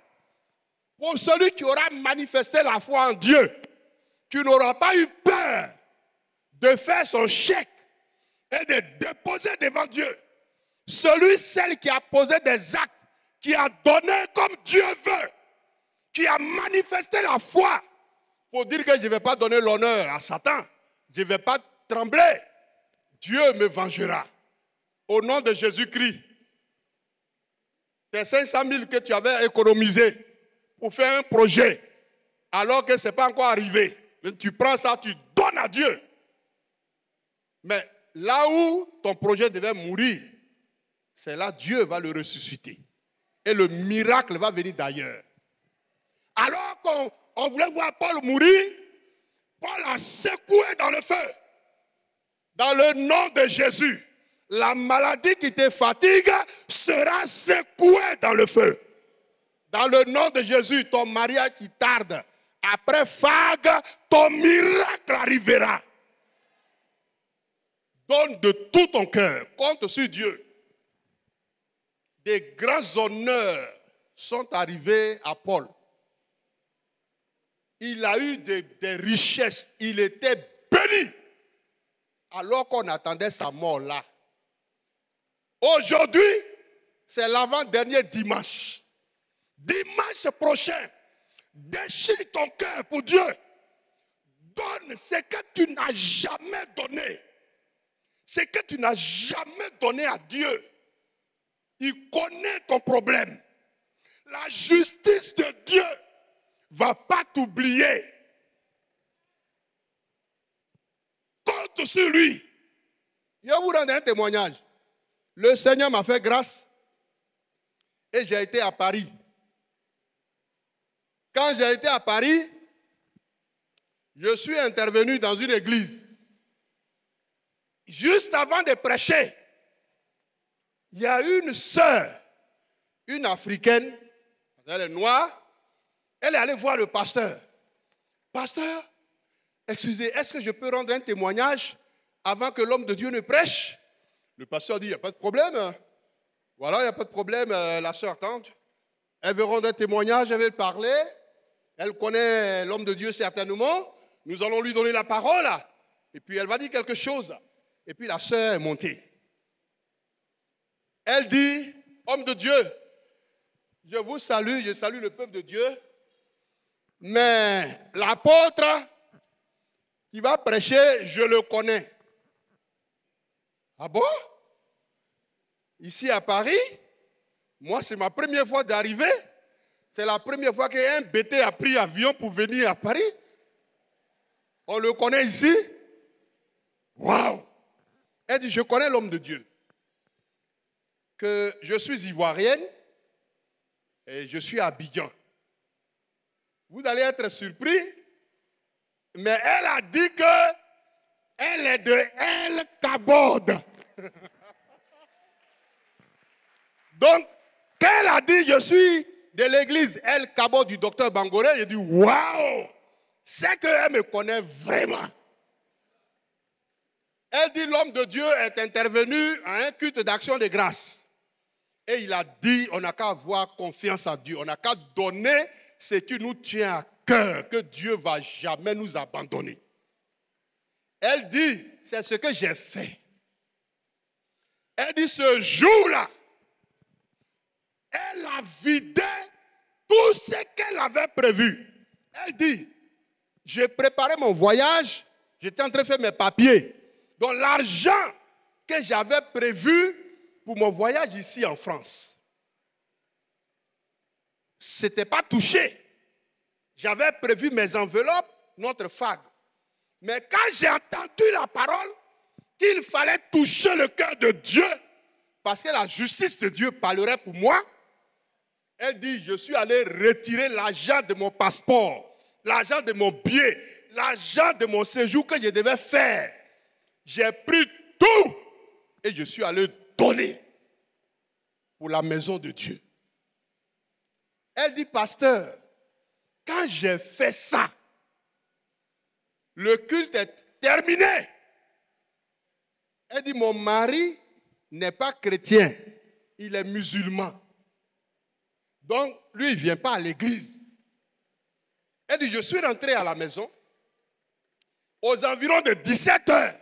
pour celui qui aura manifesté la foi en Dieu, qui n'aura pas eu peur de faire son chèque et de déposer devant Dieu. Celle qui a posé des actes, qui a donné comme Dieu veut, qui a manifesté la foi, pour dire que je ne vais pas donner l'honneur à Satan, je ne vais pas trembler, Dieu me vengera. Au nom de Jésus-Christ, tes 500 000 que tu avais économisés pour faire un projet, alors que ce n'est pas encore arrivé, tu prends ça, tu donnes à Dieu. Mais là où ton projet devait mourir, c'est là que Dieu va le ressusciter. Et le miracle va venir d'ailleurs. Alors qu'on voulait voir Paul mourir, Paul a secoué dans le feu. Dans le nom de Jésus, la maladie qui te fatigue sera secouée dans le feu. Dans le nom de Jésus, ton mariage qui tarde, après vague, ton miracle arrivera. Donne de tout ton cœur, compte sur Dieu. Des grands honneurs sont arrivés à Paul. Il a eu des richesses, il était béni, alors qu'on attendait sa mort là. Aujourd'hui, c'est l'avant-dernier dimanche. Dimanche prochain, déchire ton cœur pour Dieu. Donne ce que tu n'as jamais donné. Ce que tu n'as jamais donné à Dieu. Il connaît ton problème. La justice de Dieu ne va pas t'oublier. Compte sur lui. Je vais vous rendre un témoignage. Le Seigneur m'a fait grâce et j'ai été à Paris. Quand j'ai été à Paris, je suis intervenu dans une église. Juste avant de prêcher, il y a une sœur, une africaine, elle est noire, elle est allée voir le pasteur. Pasteur, excusez, est-ce que je peux rendre un témoignage avant que l'homme de Dieu ne prêche? Le pasteur dit, il n'y a pas de problème. Voilà, il n'y a pas de problème, la sœur tante. Elle veut rendre un témoignage, elle veut parler. Elle connaît l'homme de Dieu certainement. Nous allons lui donner la parole. Et puis elle va dire quelque chose. Et puis la sœur est montée. Elle dit, homme de Dieu, je vous salue, je salue le peuple de Dieu. Mais l'apôtre qui va prêcher, je le connais. Ah bon? Ici à Paris, moi c'est ma première fois d'arriver. C'est la première fois qu'un BT a pris avion pour venir à Paris. On le connaît ici. Waouh! Elle dit, je connais l'homme de Dieu. Que je suis ivoirienne et je suis à Abidjan. Vous allez être surpris, mais elle a dit qu'elle est de El Kabod. Donc, quand elle a dit, je suis de l'église El Kabod du docteur Bangoré, j'ai dit, waouh, c'est qu'elle me connaît vraiment. Elle dit, l'homme de Dieu est intervenu à un culte d'action de grâce. Et il a dit, on n'a qu'à avoir confiance en Dieu. On n'a qu'à donner ce qui nous tient à cœur, que Dieu ne va jamais nous abandonner. Elle dit, c'est ce que j'ai fait. Elle dit, ce jour-là, elle a vidé tout ce qu'elle avait prévu. Elle dit, j'ai préparé mon voyage, j'étais en train de faire mes papiers. Donc l'argent que j'avais prévu pour mon voyage ici en France, ce n'était pas touché. J'avais prévu mes enveloppes, notre FAG. Mais quand j'ai entendu la parole qu'il fallait toucher le cœur de Dieu, parce que la justice de Dieu parlerait pour moi, elle dit, je suis allé retirer l'argent de mon passeport, l'argent de mon billet, l'argent de mon séjour que je devais faire. J'ai pris tout et je suis allé donner pour la maison de Dieu. Elle dit, pasteur, quand j'ai fait ça, le culte est terminé. Elle dit, mon mari n'est pas chrétien, il est musulman. Donc, lui, il ne vient pas à l'église. Elle dit, je suis rentré à la maison aux environs de 17 heures.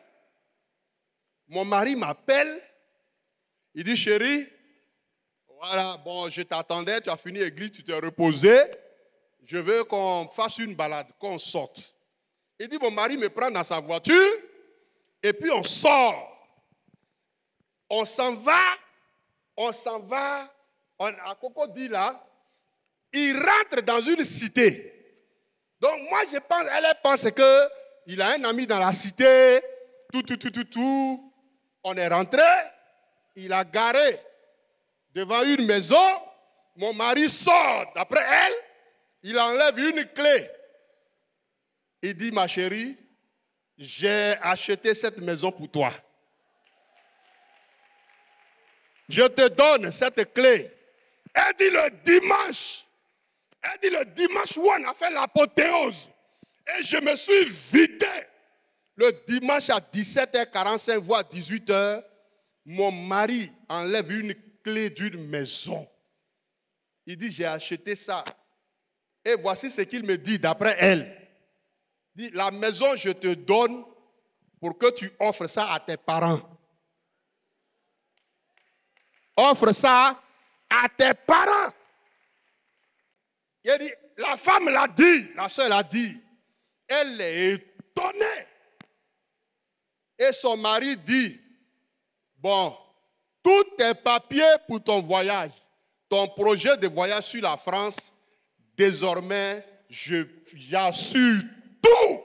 Mon mari m'appelle, il dit, chérie, voilà, bon, je t'attendais, tu as fini l'église, tu t'es reposé. Je veux qu'on fasse une balade, qu'on sorte. Il dit, mon mari me prend dans sa voiture et puis on sort. On s'en va, à Cocody là, il rentre dans une cité. Donc moi je pense, elle pense qu'il a un ami dans la cité, tout. On est rentré, il a garé devant une maison, mon mari sort d'après elle, il enlève une clé. Il dit, ma chérie, j'ai acheté cette maison pour toi. Je te donne cette clé. Elle dit le dimanche où on a fait l'apothéose. Et je me suis vidé. Le dimanche à 17h45, voire 18h, mon mari enlève une clé d'une maison. Il dit, j'ai acheté ça. Et voici ce qu'il me dit d'après elle. Il dit, la maison, je te donne pour que tu offres ça à tes parents. Offre ça à tes parents. Il dit, la femme l'a dit, la soeur l'a dit. Elle est étonnée. Et son mari dit, bon, tous tes papiers pour ton voyage, ton projet de voyage sur la France, désormais, j'assure tout.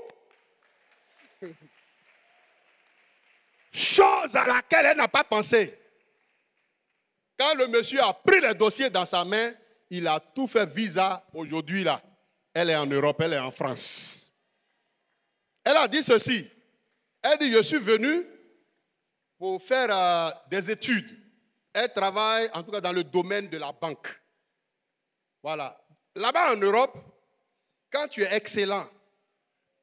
Chose à laquelle elle n'a pas pensé. Quand le monsieur a pris le dossier dans sa main, il a tout fait visa. Aujourd'hui, là, elle est en Europe, elle est en France. Elle a dit ceci. Elle dit, je suis venue pour faire des études. Elle travaille, en tout cas, dans le domaine de la banque. Voilà. Là-bas en Europe, quand tu es excellent,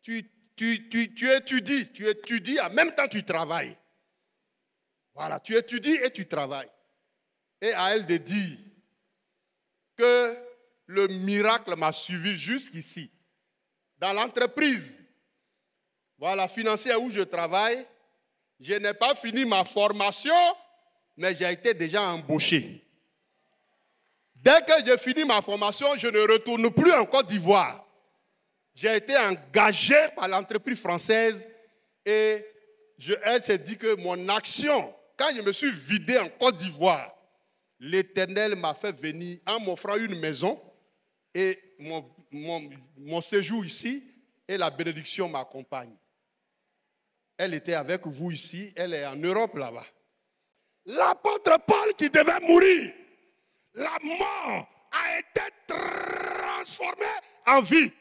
tu étudies, en même temps tu travailles. Voilà, tu étudies et tu travailles. Et à elle de dire que le miracle m'a suivi jusqu'ici. Dans l'entreprise, voilà, financière où je travaille, je n'ai pas fini ma formation, mais j'ai été déjà embauché. Dès que j'ai fini ma formation, je ne retourne plus en Côte d'Ivoire. J'ai été engagé par l'entreprise française et elle s'est dit que mon action, quand je me suis vidé en Côte d'Ivoire, l'Éternel m'a fait venir en m'offrant une maison et mon séjour ici et la bénédiction m'accompagne. Elle était avec vous ici, elle est en Europe là-bas. L'apôtre Paul qui devait mourir, la mort a été transformée en vie.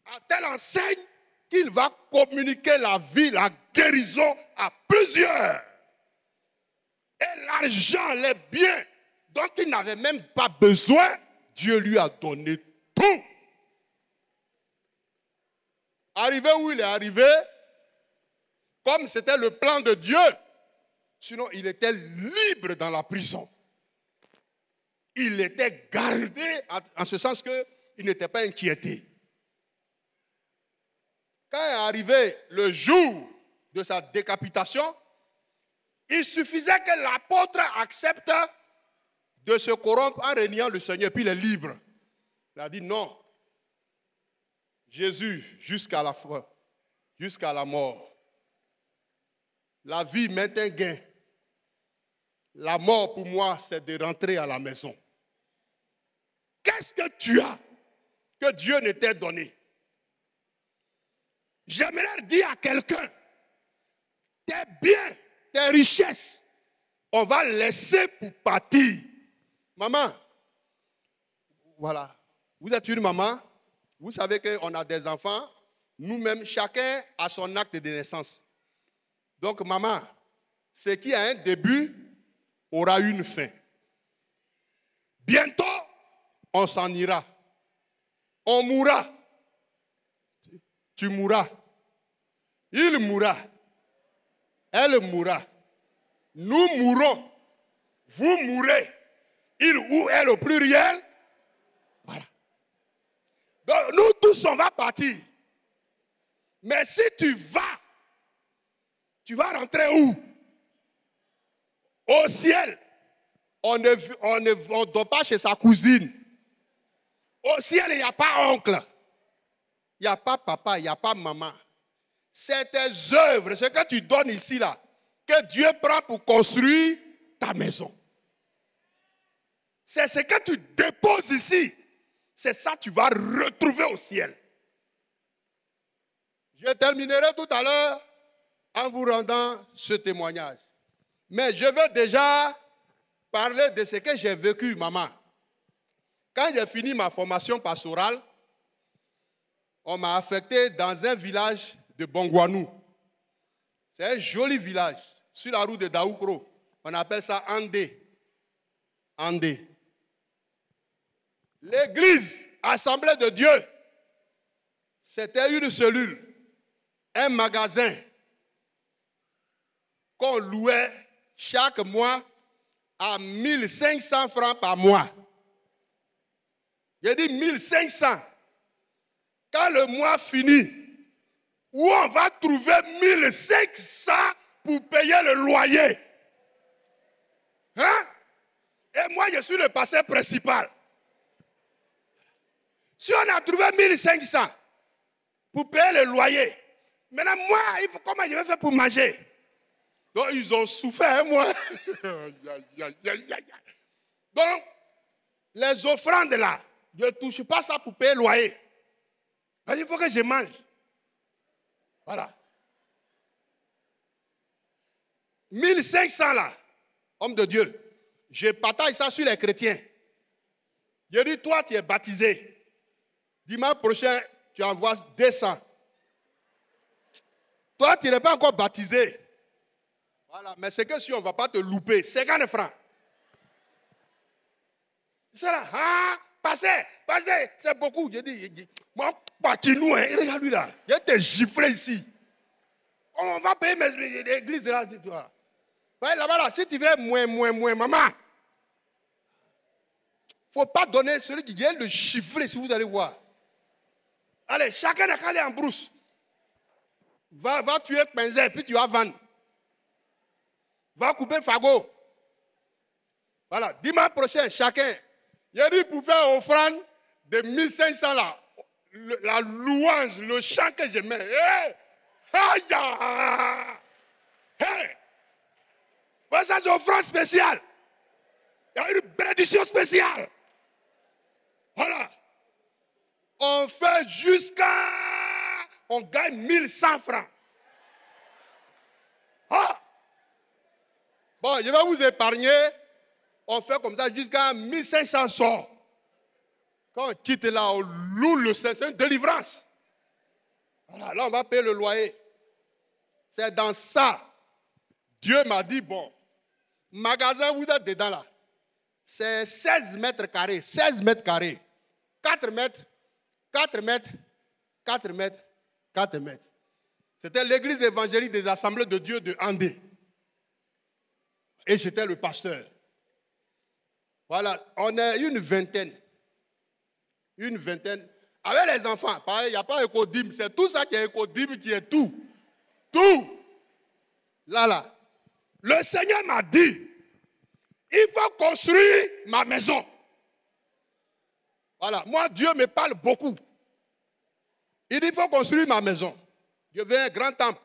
À telle enseigne qu'il va communiquer la vie, la guérison à plusieurs. Et l'argent, les biens dont il n'avait même pas besoin, Dieu lui a donné tout. Arrivé où il est arrivé, comme c'était le plan de Dieu, sinon il était libre dans la prison. Il était gardé en ce sens qu'il n'était pas inquiété. Quand est arrivé le jour de sa décapitation, il suffisait que l'apôtre accepte de se corrompre en reniant le Seigneur, puis il est libre. Il a dit non, Jésus, jusqu'à la fin, jusqu'à la mort. La vie m'est un gain. La mort pour moi, c'est de rentrer à la maison. Qu'est-ce que tu as que Dieu ne t'ait donné? J'aimerais dire à quelqu'un, tes biens, tes richesses, on va laisser pour partir. Maman, voilà, vous êtes une maman, vous savez qu'on a des enfants, nous-mêmes, chacun a son acte de naissance. Donc, maman, ce qui a un début aura une fin. Bientôt, on s'en ira. On mourra. Tu mourras. Il mourra. Elle mourra. Nous mourrons. Vous mourrez. Il ou elle au pluriel. Voilà. Donc, nous tous, on va partir. Mais si tu vas rentrer où? Au ciel. On ne dort pas chez sa cousine. Au ciel, il n'y a pas oncle. Il n'y a pas papa, il n'y a pas maman. C'est tes œuvres, ce que tu donnes ici, là, que Dieu prend pour construire ta maison. C'est ce que tu déposes ici. C'est ça que tu vas retrouver au ciel. Je terminerai tout à l'heure en vous rendant ce témoignage. Mais je veux déjà parler de ce que j'ai vécu, maman. Quand j'ai fini ma formation pastorale, on m'a affecté dans un village de Bongouanou. C'est un joli village, sur la route de Daoukro. On appelle ça Andé. Andé. L'église, Assemblée de Dieu, c'était une cellule, un magasin qu'on louait chaque mois à 1500 francs par mois. J'ai dit 1500. Quand le mois finit, où on va trouver 1500 pour payer le loyer? Hein? Et moi, je suis le pasteur principal. Si on a trouvé 1500 pour payer le loyer, maintenant, moi, comment je vais faire pour manger? Donc, ils ont souffert, moi. Donc, les offrandes là, je ne touche pas ça pour payer le loyer. Il faut que je mange. Voilà. 1500 là, homme de Dieu, je partage ça sur les chrétiens. Je dis, toi, tu es baptisé. Dimanche prochain, tu envoies 200. Toi, tu n'es pas encore baptisé. Voilà, mais c'est que si on ne va pas te louper, 50 francs. C'est là, ah, passez, c'est beaucoup. Je dis, moi, nous, hein, regarde lui là, il y a des giflés ici. On va payer l'église là. Là-bas, là, si tu veux moins, maman, il ne faut pas donner celui qui vient le gifler si vous allez voir. Allez, chacun est allé en brousse. Va tuer Penzer, puis tu vas vendre. Va couper Fagot. Voilà, dimanche prochain, chacun. Il a dit pour faire offrande de 1500 là, la louange, le chant que je mets. Hey! Hey! Voilà, ça c'est une offrande spéciale. Il y a une bénédiction spéciale. Voilà. On fait jusqu'à... On gagne 1100 francs. Ah! Bon, je vais vous épargner. On fait comme ça jusqu'à 1500 sorts. Quand on quitte là, on loue le Seigneur. C'est une délivrance. Voilà, là, on va payer le loyer. C'est dans ça. Dieu m'a dit, bon, magasin, vous êtes dedans là. C'est 16 mètres carrés. 16 mètres carrés. 4 mètres, 4 mètres, 4 mètres, 4 mètres. C'était l'église évangélique des Assemblées de Dieu de Andé. Et j'étais le pasteur. Voilà, on est une vingtaine. Une vingtaine. Avec les enfants, pareil, il n'y a pas Ecodim. C'est tout ça qui est Ecodim, qui est tout. Tout. Là. Le Seigneur m'a dit, il faut construire ma maison. Voilà, moi, Dieu me parle beaucoup. Il dit, il faut construire ma maison. Je veux un grand temple.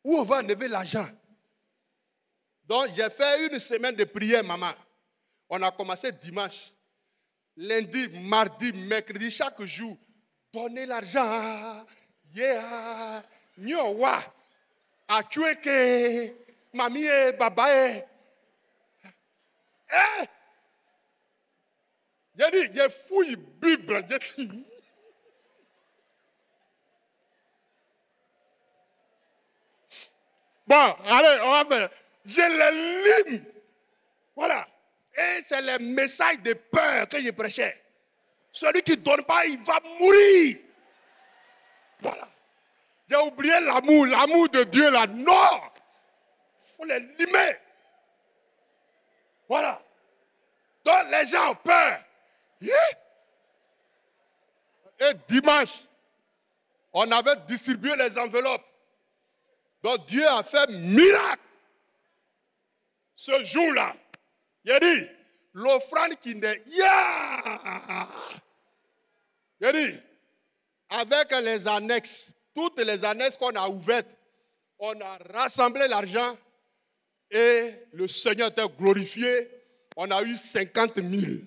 Où on va enlever l'argent? Donc, j'ai fait une semaine de prière, maman. On a commencé dimanche. Lundi, mardi, mercredi, chaque jour. Donnez l'argent. Yeah. Nyowa. Achueke. Mamie, babae. Eh! J'ai dit, j'ai fouillé Bible. J'ai dit. Bon, allez, on va faire. Je les lis. Voilà. Et c'est le message de peur que je prêchais. Celui qui ne donne pas, il va mourir. Voilà. J'ai oublié l'amour de Dieu là. Non. Il faut les limer. Voilà. Donc les gens ont peur. Yeah. Et dimanche, on avait distribué les enveloppes. Donc Dieu a fait miracle. Ce jour-là, il a dit, l'offrande qui n'est... Yeah! Il a dit, avec les annexes, toutes les annexes qu'on a ouvertes, on a rassemblé l'argent et le Seigneur était glorifié. On a eu 50 000.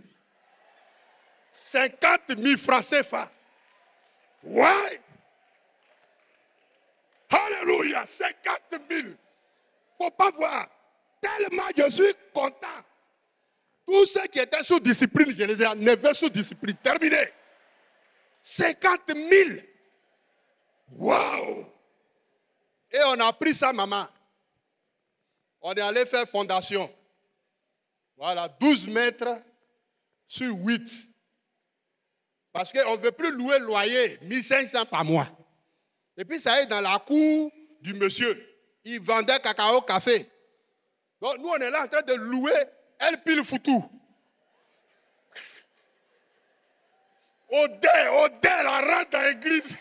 50 000 francs CFA. Ouais! Alléluia! 50 000. Il ne faut pas voir. Tellement je suis content. Tous ceux qui étaient sous discipline, je les ai enlevés sous discipline. Terminé. 50 000. Waouh! Et on a pris ça, maman. On est allé faire fondation. Voilà, 12 mètres sur 8. Parce qu'on ne veut plus louer le loyer, 1500 par mois. Et puis ça est dans la cour du monsieur. Il vendait cacao, café. Donc nous, on est là en train de louer El Pile Foutou. Odé, la rentre dans l'église.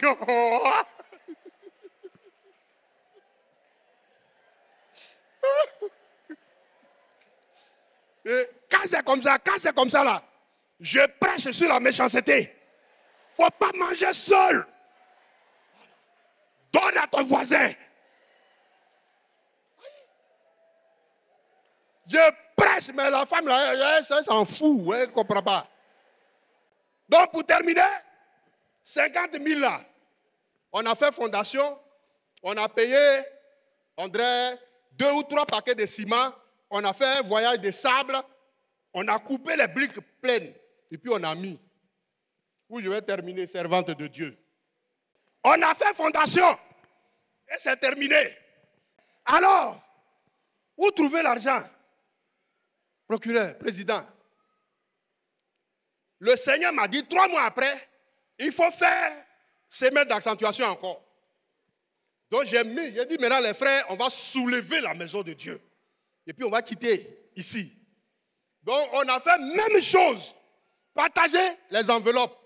Quand c'est comme ça là, je prêche sur la méchanceté. Faut pas manger seul. Donne à ton voisin. Je prêche, mais la femme là, elle s'en fout, elle ne comprend pas. Donc pour terminer, 50 000 là, on a fait fondation, on a payé, on dirait 2 ou 3 paquets de ciment, on a fait un voyage de sable, on a coupé les briques pleines, et puis on a mis. Où je vais terminer, servante de Dieu. On a fait fondation, et c'est terminé. Alors, où trouver l'argent? Procureur, président. Le Seigneur m'a dit 3 mois après, il faut faire semaine d'accentuation encore. Donc j'ai dit maintenant les frères, on va soulever la maison de Dieu. Et puis on va quitter ici. Donc on a fait même chose. Partager les enveloppes.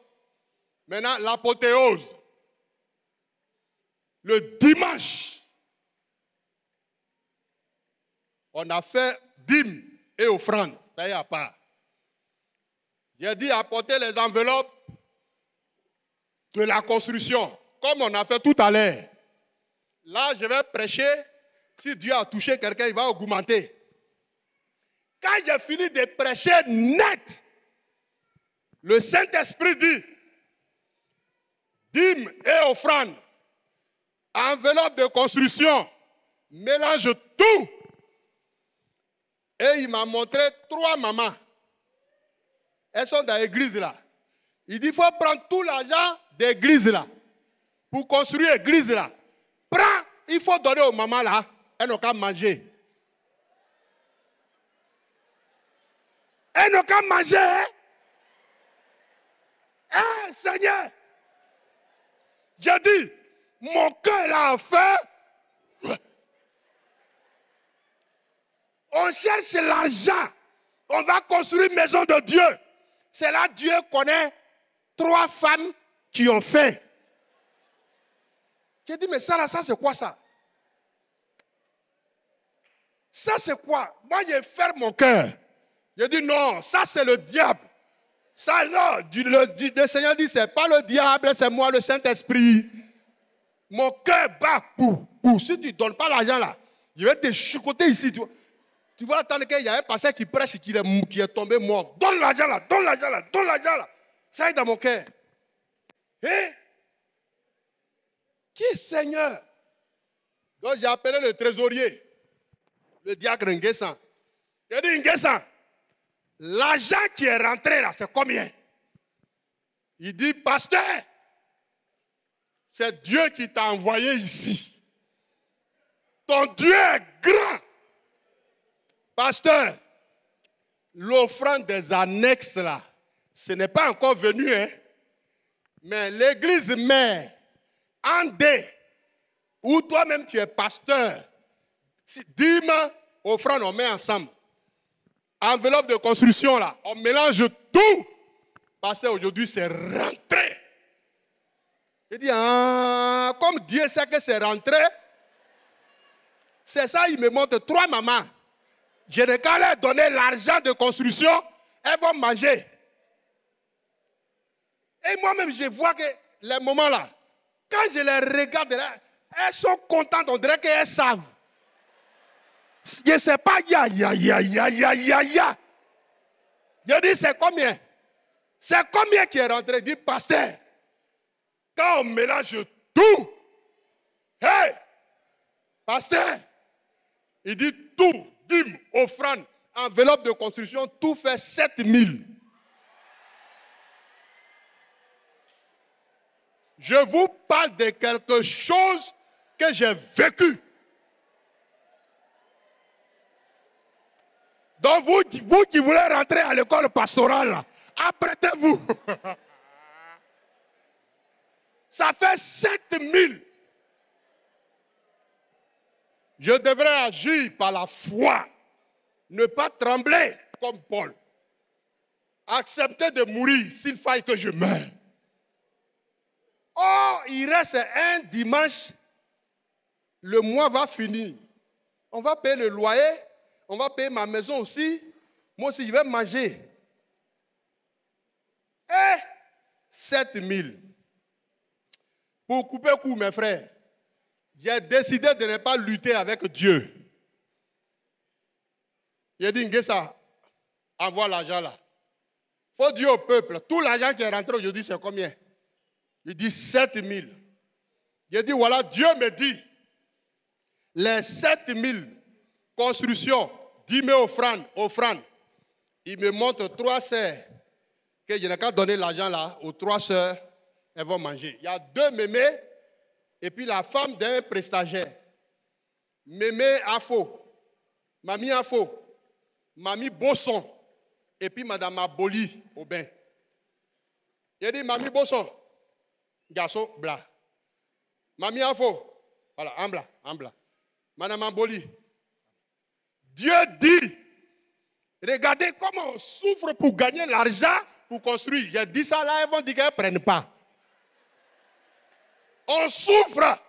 Maintenant l'apothéose. Le dimanche, on a fait dîme et offrande. Ça y est à part. J'ai dit apporter les enveloppes de la construction, comme on a fait tout à l'heure. Là, je vais prêcher. Si Dieu a touché quelqu'un, il va augmenter. Quand j'ai fini de prêcher net, le Saint-Esprit dit, dîme et offrande, enveloppe de construction, mélange tout. Et il m'a montré 3 mamans. Elles sont dans l'église là. Il dit, il faut prendre tout l'argent de l'église là. Pour construire l'église là. Prends, il faut donner aux mamans là. Elles n'ont qu'à manger. Elles n'ont qu'à manger. Hein? Hein, Seigneur. J'ai dit, mon cœur là a faim. On cherche l'argent. On va construire une maison de Dieu. C'est là Dieu connaît 3 femmes qui ont faim. J'ai dit, mais ça là, ça c'est quoi ça? Ça c'est quoi? Moi j'ai fermé mon cœur. J'ai dit non, ça c'est le diable. Ça, non, le Seigneur dit, c'est pas le diable, c'est moi, le Saint-Esprit. Mon cœur bat pour. Si tu ne donnes pas l'argent là, je vais te chicoter ici. Tu vas attendre qu'il y a un pasteur qui prêche et qui est tombé mort. Donne l'argent là, donne l'argent là, donne l'argent là. Ça est dans mon cœur. Hein? Qui est Seigneur? Donc j'ai appelé le trésorier, le diacre Nguessan. Il a dit, Nguessan, l'argent qui est rentré là, c'est combien? Il dit, pasteur, c'est Dieu qui t'a envoyé ici. Ton Dieu est grand. Pasteur, l'offrande des annexes là, ce n'est pas encore venu, hein? Mais l'église mère, Andé, où toi-même tu es pasteur, dîme, offrande, on met ensemble. Enveloppe de construction là, on mélange tout. Pasteur, aujourd'hui c'est rentré. Il dit, comme Dieu sait que c'est rentré, c'est ça, il me montre 3 mamans. Je n'ai qu'à leur donner l'argent de construction, elles vont manger. Et moi-même, je vois que les moments là, quand je les regarde, elles sont contentes, on dirait qu'elles savent. Je ne sais pas, ya. Je dis, c'est combien? C'est combien qui est rentré? Il dit, pasteur, quand on mélange tout, hey, pasteur, il dit tout, dîme, offrande, enveloppe de construction, tout fait 7000. Je vous parle de quelque chose que j'ai vécu. Donc vous qui voulez rentrer à l'école pastorale, apprêtez-vous. Ça fait 7000. Je devrais agir par la foi. Ne pas trembler comme Paul. Accepter de mourir s'il faille que je meure. Oh, il reste un dimanche. Le mois va finir. On va payer le loyer. On va payer ma maison aussi. Moi aussi, je vais manger. Et 7000. Pour couper court, mes frères, j'ai décidé de ne pas lutter avec Dieu. Il a dit, Nguessan, envoie l'argent là. Il faut dire au peuple, tout l'argent qui est rentré aujourd'hui, c'est combien? Il dit 7000. Il a dit, voilà, Dieu me dit, les 7000 constructions, 10 000 offrandes. Il me montre 3 sœurs, que je n'ai qu'à donner l'argent là, aux 3 sœurs, elles vont manger. Il y a 2 mémés, et puis la femme d'un prestataire. Mémé Afo, Mamie Afo, Mamie Bosson, et puis Madame Aboli au bain. Il a dit, Mamie Bosson, garçon, blanc. Mamie Afo, voilà, en blanc. Madame Aboli. Dieu dit, regardez comment on souffre pour gagner l'argent pour construire. J'ai dit ça là, ils vont dire qu'elles ne prennent pas. On souffre.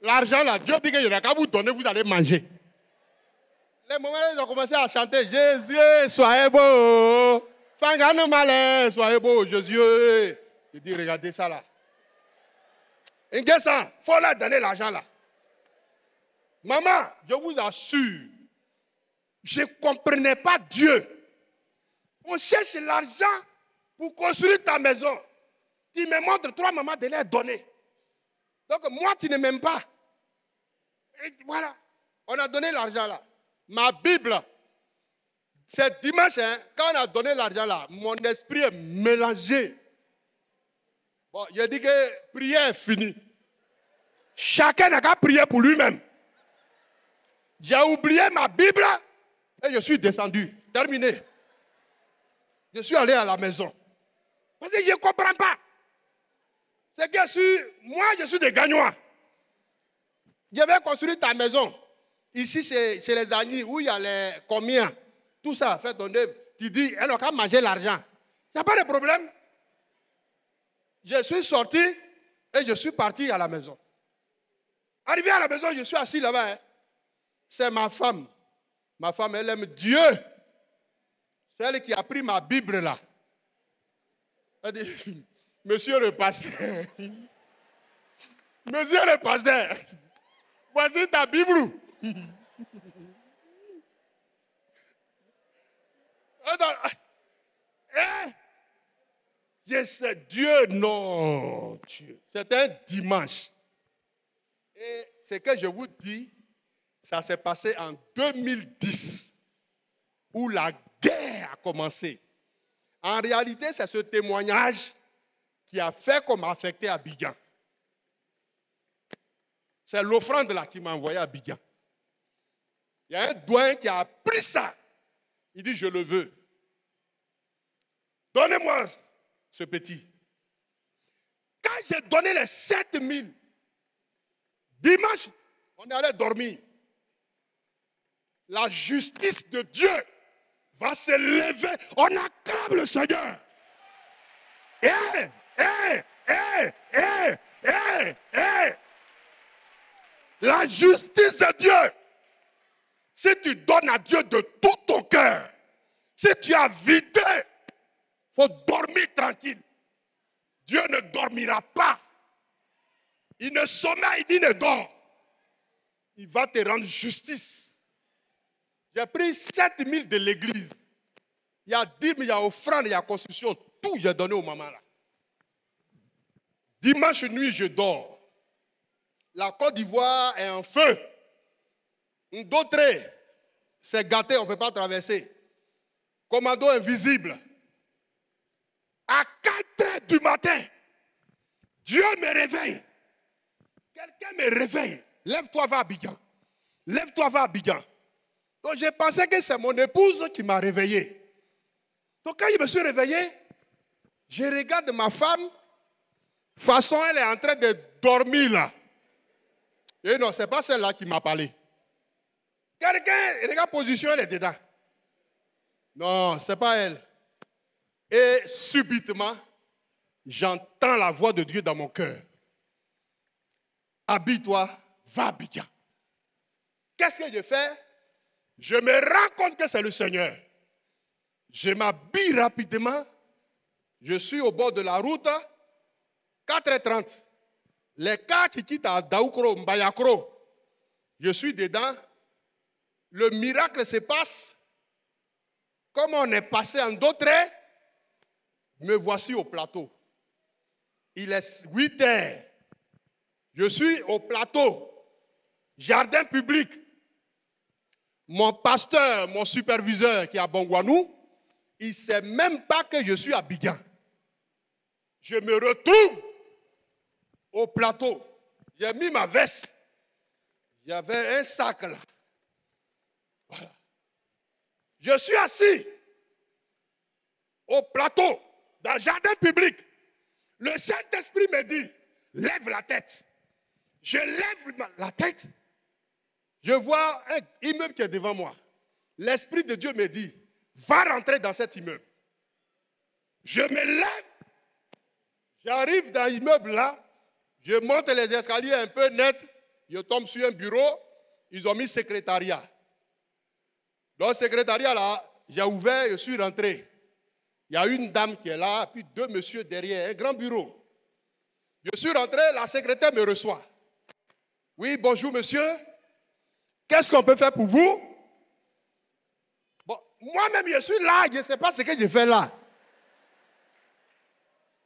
L'argent là, Dieu dit que je n'ai qu'à vous donner, vous allez manger. Les moments où ils ont commencé à chanter, Jésus, soyez beau. Fangane malin, soyez beau, Jésus. Je dis, regardez ça là. Nguessan, il faut leur donner l'argent là. Maman, je vous assure, je ne comprenais pas Dieu. On cherche l'argent pour construire ta maison. Tu me montres 3 mamans de les donner. Donc moi, tu ne m'aimes pas. Et voilà, on a donné l'argent là. Ma Bible, c'est dimanche, hein, quand on a donné l'argent là, mon esprit est mélangé. Bon, il a dit que prière est finie. Chacun n'a qu'à prier pour lui-même. J'ai oublié ma Bible et je suis descendu. Terminé. Je suis allé à la maison. Parce que je ne comprends pas. C'est que moi, je suis des gagnants. Je vais construire ta maison. Ici, chez les Agnis, où il y a les combien. Tout ça, fait ton œuvre. Tu dis, elle n'a qu'à manger l'argent. Il n'y a pas de problème. Je suis sorti et je suis parti à la maison. Arrivé à la maison, je suis assis là-bas. Hein. C'est ma femme. Ma femme, elle aime Dieu. C'est elle qui a pris ma Bible là. Elle dit, monsieur le pasteur, monsieur le pasteur, voici ta Bible. C'est Dieu, non, Dieu. C'est un dimanche. Et ce que je vous dis, ça s'est passé en 2010, où la guerre a commencé. En réalité, c'est ce témoignage qui a fait qu'on m'a affecté à Abidjan. C'est l'offrande là qui m'a envoyé à Abidjan. Il y a un douane qui a pris ça. Il dit, je le veux. Donnez-moi ce petit. Quand j'ai donné les 7000, dimanche, on est allé dormir. La justice de Dieu va se lever. On acclame le Seigneur. La justice de Dieu. Si tu donnes à Dieu de tout ton cœur, si tu as vidé, il faut dormir tranquille. Dieu ne dormira pas. Il ne sommeille ni ne dort. Il va te rendre justice. J'ai pris 7000 de l'église. Il y a 10 000, il y a offrande, il y a construction. Tout j'ai donné aux mamans là. Dimanche nuit, je dors. La Côte d'Ivoire est en feu. D'autres, c'est gâté, on ne peut pas traverser. Commando invisible. À 4 heures du matin, Dieu me réveille. Quelqu'un me réveille. Lève-toi, va à Abidjan. Lève-toi, va à Abidjan. Donc j'ai pensé que c'est mon épouse qui m'a réveillé. Donc quand je me suis réveillé, je regarde ma femme. De toute façon, elle est en train de dormir là. Et non, ce n'est pas celle-là qui m'a parlé. Quelqu'un, regarde position, elle est dedans. Non, ce n'est pas elle. Et subitement, j'entends la voix de Dieu dans mon cœur. Habille-toi, va à Abidjan. Qu'est-ce que je fais? Je me rends compte que c'est le Seigneur. Je m'habille rapidement. Je suis au bord de la route. 4h30. Les cars qui quittent à Daoukro, Mbayakro. Je suis dedans. Le miracle se passe. Comme on est passé en d'autres, me voici au plateau. Il est 8h. Je suis au plateau. Jardin public. Mon pasteur, mon superviseur qui est à Bongwanou, il ne sait même pas que je suis à Abidjan. Je me retrouve au plateau. J'ai mis ma veste. Il y avait un sac là. Voilà. Je suis assis au plateau, dans le jardin public. Le Saint-Esprit me dit, lève la tête. Je lève la tête. Je vois un immeuble qui est devant moi. L'Esprit de Dieu me dit, va rentrer dans cet immeuble. Je me lève. J'arrive dans l'immeuble là. Je monte les escaliers un peu net. Je tombe sur un bureau. Ils ont mis secrétariat. Dans le secrétariat là, j'ai ouvert, je suis rentré. Il y a une dame qui est là, puis 2 messieurs derrière, un grand bureau. Je suis rentré, la secrétaire me reçoit. Oui, bonjour monsieur. Qu'est-ce qu'on peut faire pour vous? Bon, moi-même, je suis là, je ne sais pas ce que je fais là.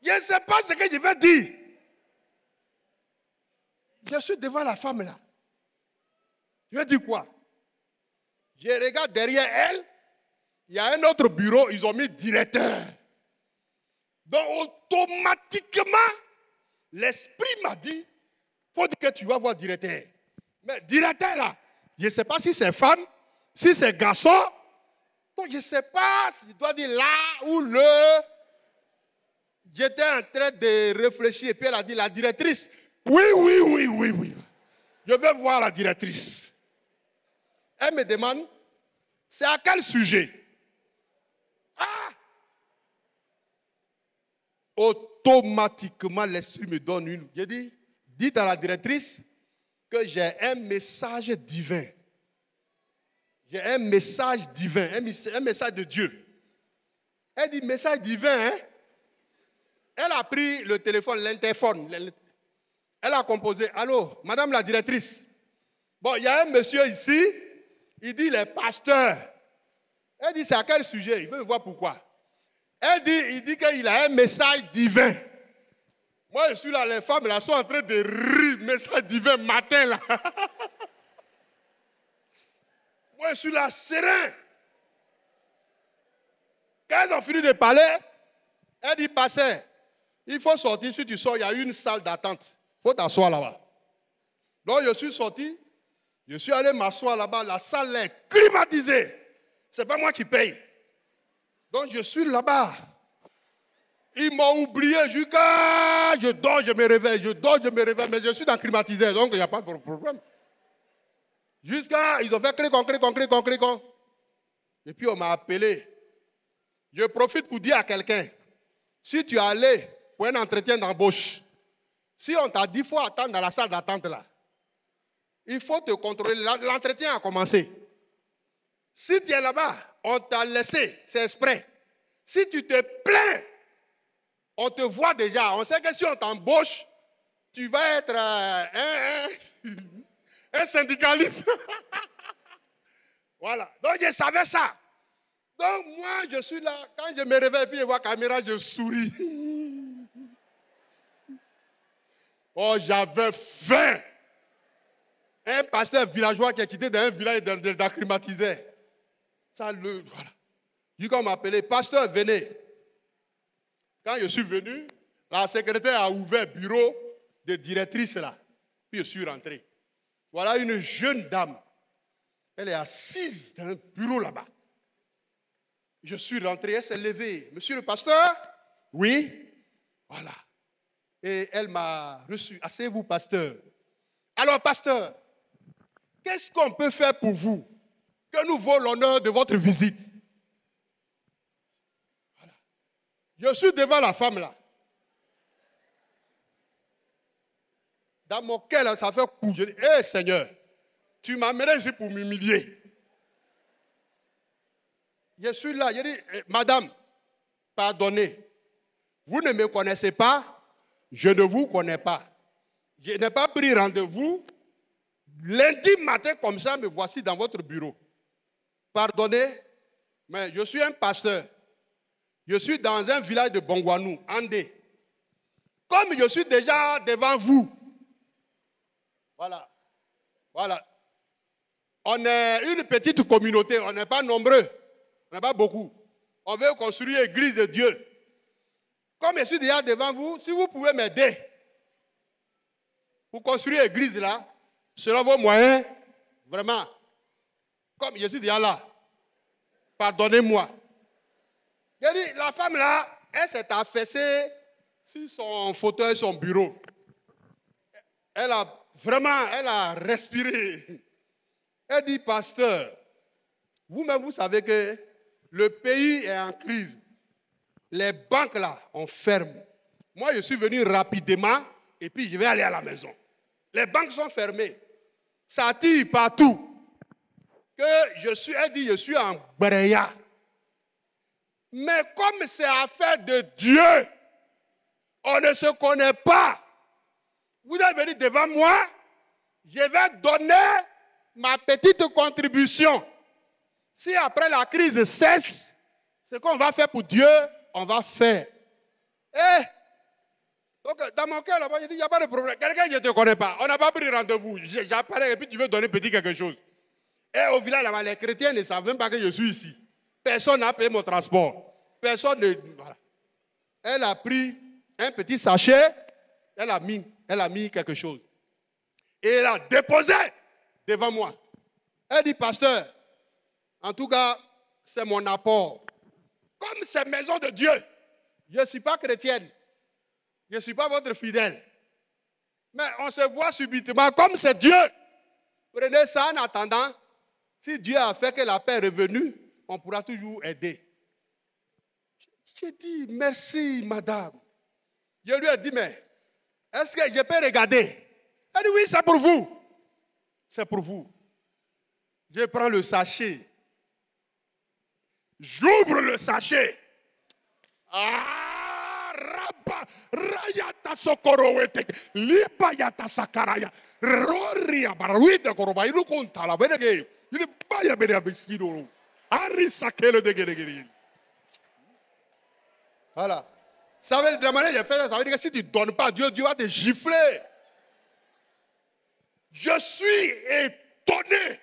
Je ne sais pas ce que je vais dire. Je suis devant la femme là. Je vais dire quoi? Je regarde derrière elle, il y a un autre bureau, ils ont mis directeur. Donc automatiquement, l'esprit m'a dit, il faut dire que tu vas voir directeur. Mais directeur là, je ne sais pas si c'est femme, si c'est garçon. Donc je ne sais pas si je dois dire là ou le. J'étais en train de réfléchir et puis elle a dit la directrice. Oui. Je vais voir la directrice. Elle me demande, c'est à quel sujet? Automatiquement, l'esprit me donne une. J'ai dit, dites à la directrice que j'ai un message divin. J'ai un message divin, un message de Dieu. Elle dit, message divin, hein? Elle a pris le téléphone, l'interphone. Elle a composé. Allô, madame la directrice. Bon, il y a un monsieur ici. Il dit, les pasteurs. Elle dit, c'est à quel sujet? Il veut voir pourquoi. Il dit qu'il a un message divin. Moi, je suis là, les femmes là sont en train de rire. Message divin matin là. Moi, je suis là, serein. Quand ils ont fini de parler, elle dit, pasteur, il faut sortir. Si tu sors, il y a une salle d'attente. Il faut t'asseoir là-bas. Donc, je suis sorti. Je suis allé m'asseoir là-bas. La salle est climatisée. Ce n'est pas moi qui paye. Donc, je suis là-bas. Ils m'ont oublié jusqu'à... Je dors, je me réveille. Je dors, je me réveille. Mais je suis dans climatisé. Donc, il n'y a pas de problème. Jusqu'à... Ils ont fait clic-on. Et puis, on m'a appelé. Je profite pour dire à quelqu'un, si tu es allé pour un entretien d'embauche, si on t'a dit qu'il faut attendre dans la salle d'attente là, il faut te contrôler. L'entretien a commencé. Si tu es là-bas, on t'a laissé, c'est exprès. Si tu te plains, on te voit déjà. On sait que si on t'embauche, tu vas être un syndicaliste. Voilà. Donc je savais ça. Donc moi, je suis là. Quand je me réveille et je vois la caméra, je souris. Oh, j'avais faim. Un pasteur villageois qui a quitté d'un village d'acclimatisé. Ça, voilà. Du coup, on m'a appelé, pasteur, venez. Quand je suis venu, la secrétaire a ouvert le bureau de directrice là. Puis je suis rentré. Voilà une jeune dame. Elle est assise dans un bureau là-bas. Je suis rentré, elle s'est levée. Monsieur le pasteur? Oui. Voilà. Et elle m'a reçu. Asseyez-vous, pasteur. Alors, pasteur, qu'est-ce qu'on peut faire pour vous que nous vaut l'honneur de votre visite? Voilà. Je suis devant la femme là. Dans mon cœur, ça fait coup. Je dis, hé Seigneur, tu m'amènes ici pour m'humilier. Je suis là, je dis, madame, pardonnez. Vous ne me connaissez pas, je ne vous connais pas. Je n'ai pas pris rendez-vous. Lundi matin, comme ça, me voici dans votre bureau. Pardonnez, mais je suis un pasteur. Je suis dans un village de Bongwanou, Andé. Comme je suis déjà devant vous, voilà. On est une petite communauté, on n'est pas nombreux, on n'est pas beaucoup. On veut construire l'église de Dieu. Comme je suis déjà devant vous, si vous pouvez m'aider pour construire l'église là, selon vos moyens, vraiment, comme je suis déjà là, pardonnez-moi. J'ai dit, la femme là, elle s'est affaissée sur son fauteuil, son bureau. Elle a respiré. Elle dit, pasteur, vous-même, vous savez que le pays est en crise. Les banques là, on ferme. Moi, je suis venu rapidement et puis je vais aller à la maison. Les banques sont fermées. Ça tire partout. Elle dit, je suis en Breya. Mais comme c'est affaire de Dieu, on ne se connaît pas. Vous êtes venu devant moi, je vais donner ma petite contribution. Si après la crise cesse, ce qu'on va faire pour Dieu, on va faire. Donc, dans mon cœur, là-bas, je dis, il n'y a pas de problème. Quelqu'un, je ne te connais pas. On n'a pas pris rendez-vous. J'apparais et puis tu veux donner petit quelque chose. Et au village, là-bas, les chrétiens ne savent même pas que je suis ici. Personne n'a payé mon transport. Personne ne... Voilà. Elle a pris un petit sachet, elle a mis quelque chose. Et elle a déposé devant moi. Elle dit, pasteur, en tout cas, c'est mon apport. Comme c'est maison de Dieu, je ne suis pas chrétienne. Je ne suis pas votre fidèle. Mais on se voit subitement, comme c'est Dieu. Prenez ça en attendant. Si Dieu a fait que la paix est revenue, on pourra toujours aider. J'ai dit, merci, madame. Je lui ai dit, mais est-ce que je peux regarder? Elle dit, oui, c'est pour vous. C'est pour vous. Je prends le sachet. J'ouvre le sachet. Ah, rabat. Rayata sokorowete. Libayata sakaraya. Roria baruida koroba. Il compte la benege. Il baya bene abisquido. Arisakele de guerre. Voilà. Ça veut dire, de la manière dont j'ai fait ça, ça veut dire que si tu ne donnes pas, Dieu va te gifler. Je suis étonné.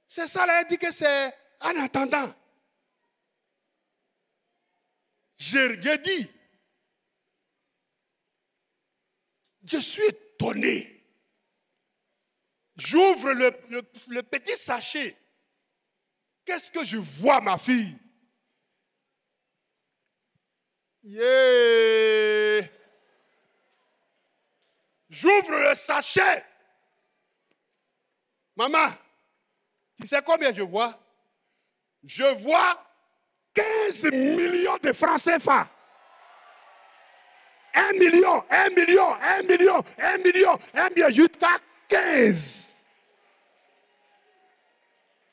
C'est ça, là, il dit que c'est en attendant. J'ai dit, je suis étonné. J'ouvre le petit sachet. Qu'est-ce que je vois, ma fille? Yeah. J'ouvre le sachet. Maman, tu sais combien je vois? Je vois 15 millions de francs CFA. 1 million, 1 million, 1 million, 1 million, 1 million, jusqu'à 15.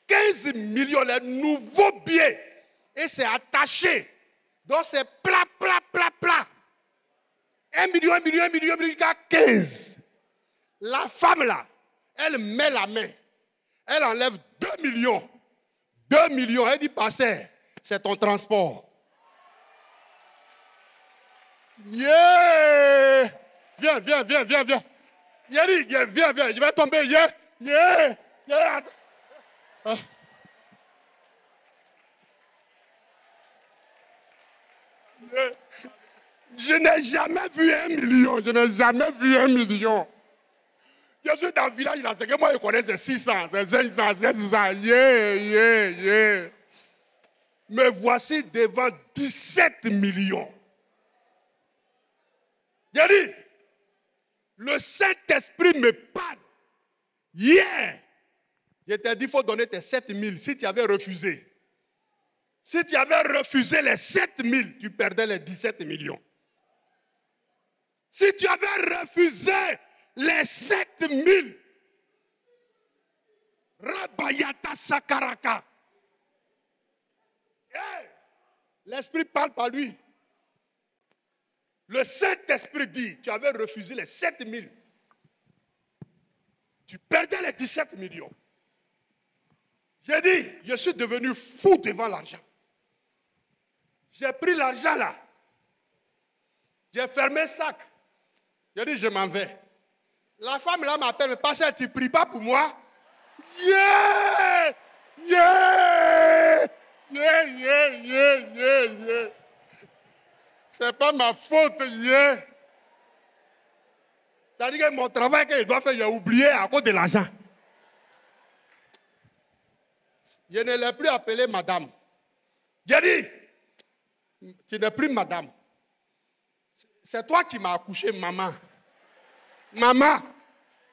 15 millions, les nouveaux billets. Et c'est attaché. Donc c'est plat, plat, plat, plat. 1 million, 1 million, 1 million, 1 million, jusqu'à 15. La femme là, elle met la main. Elle enlève 2 millions. 2 millions. Elle dit, pasteur, c'est ton transport. Yeah! Viens, viens, viens, viens, viens. Yeri, viens, viens, viens. Je vais tomber. Yeah, yeah, yeah. Ah. Yeah. Je n'ai jamais vu 1 million. Je n'ai jamais vu 1 million. Je suis dans le village, là, c'est que moi, je connais, c'est 600, c'est 500, c'est 700. Yeah, yeah, yeah. Me voici devant 17 millions. J'ai dit, le Saint-Esprit me parle. Yeah. Je t'ai dit, il faut donner tes 7 000 si tu avais refusé. Si tu avais refusé les 7 000, tu perdais les 17 millions. Si tu avais refusé les 7 000, Rabayata Sakaraka. Hey, l'Esprit parle par lui. Le Saint-Esprit dit, tu avais refusé les 7 000. Tu perdais les 17 millions. J'ai dit, je suis devenu fou devant l'argent. J'ai pris l'argent là. J'ai fermé le sac. J'ai dit, je m'en vais. La femme là m'appelle, pasteur, tu ne pries pas pour moi? Yeah! Yeah! Yeah, yeah, yeah, yeah, yeah. C'est pas ma faute, yeah. C'est-à-dire que mon travail que je dois faire, j'ai oublié à cause de l'argent. Je ne l'ai plus appelé madame. J'ai dit, tu n'es plus madame. C'est toi qui m'as accouché, maman. Maman,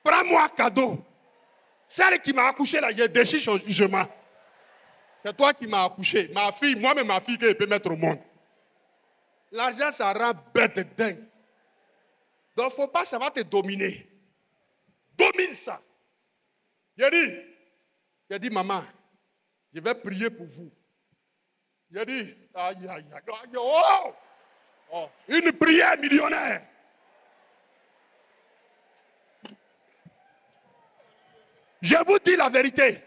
prends-moi cadeau. Celle qui m'a accouché là, j'ai déchiré son jugement. C'est toi qui m'as accouché. Ma fille, moi-même ma fille que je peux mettre au monde. L'argent, ça rend bête de dingue. Donc, il ne faut pas, ça va te dominer. Domine ça. J'ai dit, maman, je vais prier pour vous. J'ai dit, aïe, aïe, aïe, oh, oh, une prière millionnaire. Je vous dis la vérité.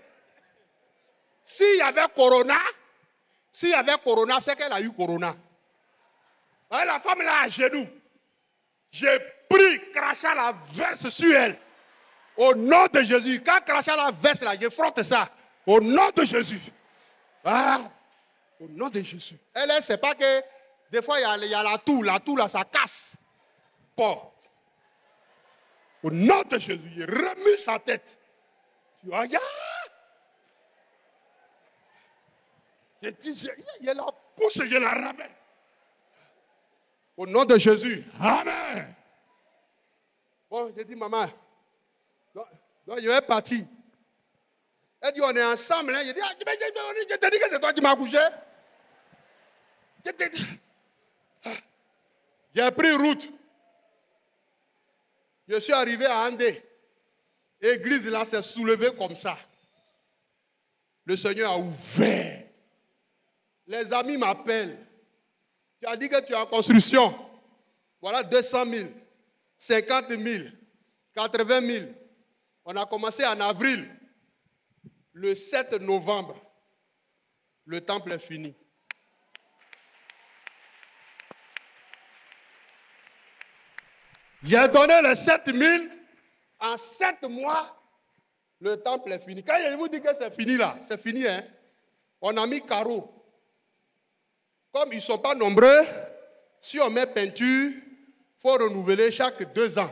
S'il y avait Corona, c'est qu'elle a eu Corona. Et la femme là à genoux. J'ai pris, crachat la verse sur elle. Au nom de Jésus. Quand crachat la verse là, je frotte ça. Au nom de Jésus. Ah, au nom de Jésus. Elle ne sait pas que des fois il y a la toux là, ça casse. Bon. Au nom de Jésus, il remue sa tête. Tu vois, je dis, il la pousse, je la ramène. Au nom de Jésus. Amen. Bon, j'ai dit, maman, donc, je vais partir. Elle dit, on est ensemble. Hein. Je dis, je te dis que c'est toi qui m'as accouché. J'ai pris route. Je suis arrivé à Andé. L'église là s'est soulevée comme ça. Le Seigneur a ouvert. Les amis m'appellent. Tu as dit que tu es en construction. Voilà 200 000, 50 000, 80 000. On a commencé en avril. Le 7 novembre, le temple est fini. J'ai donné les 7 000. En 7 mois, le temple est fini. Quand je vous dis que c'est fini là, c'est fini. Hein? On a mis carreau. Comme ils ne sont pas nombreux, si on met peinture, il faut renouveler chaque 2 ans.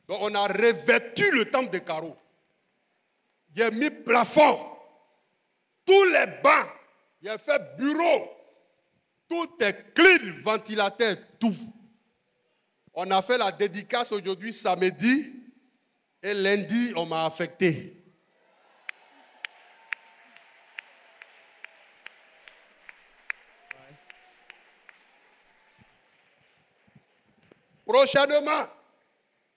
Donc on a revêtu le temple de carreaux. J'ai mis plafond. Tous les bancs. J'ai fait bureau. Tout est clean, ventilateur, tout. On a fait la dédicace aujourd'hui samedi. Et lundi, on m'a affecté. Prochainement,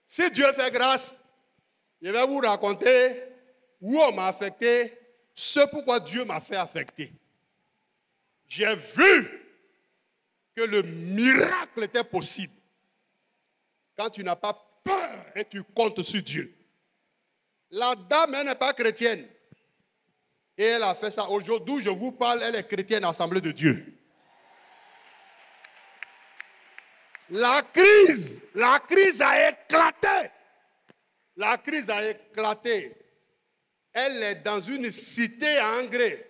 si Dieu fait grâce, je vais vous raconter où on m'a affecté, ce pourquoi Dieu m'a fait affecter. J'ai vu que le miracle était possible quand tu n'as pas peur et tu comptes sur Dieu. La dame, elle n'est pas chrétienne. Et elle a fait ça. Aujourd'hui, je vous parle, elle est chrétienne, Assemblée de Dieu. La crise a éclaté. La crise a éclaté. Elle est dans une cité à Angré,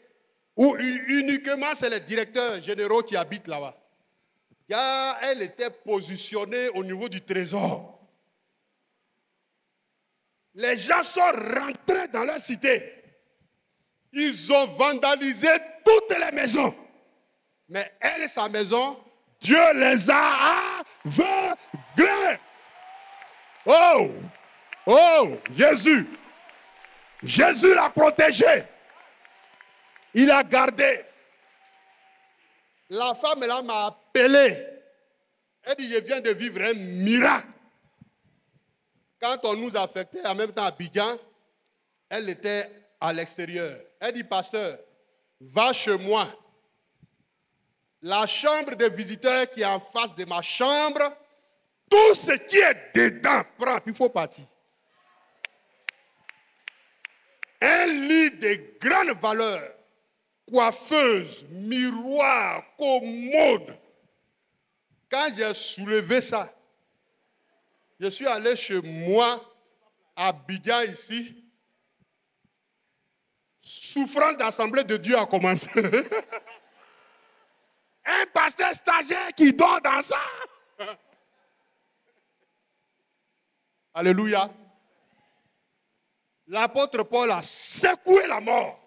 où uniquement c'est les directeurs généraux qui habitent là-bas. Elle était positionnée au niveau du trésor. Les gens sont rentrés dans leur cité. Ils ont vandalisé toutes les maisons. Mais elle, sa maison, Dieu les a aveuglés. Oh! Oh! Jésus! Jésus l'a protégé. Il a gardé. La femme là m'a appelé. Elle dit, je viens de vivre un miracle. Quand on nous affectait en même temps à Abidjan, elle était à l'extérieur. Elle dit, pasteur, va chez moi. La chambre des visiteurs qui est en face de ma chambre, tout ce qui est dedans, prends, puis il faut partir. Un lit de grande valeur, coiffeuse, miroir, commode. Quand j'ai soulevé ça, je suis allé chez moi, à Abidjan ici. Souffrance d'Assemblée de Dieu a commencé. Un pasteur stagiaire qui dort dans ça. Alléluia. L'apôtre Paul a secoué la mort.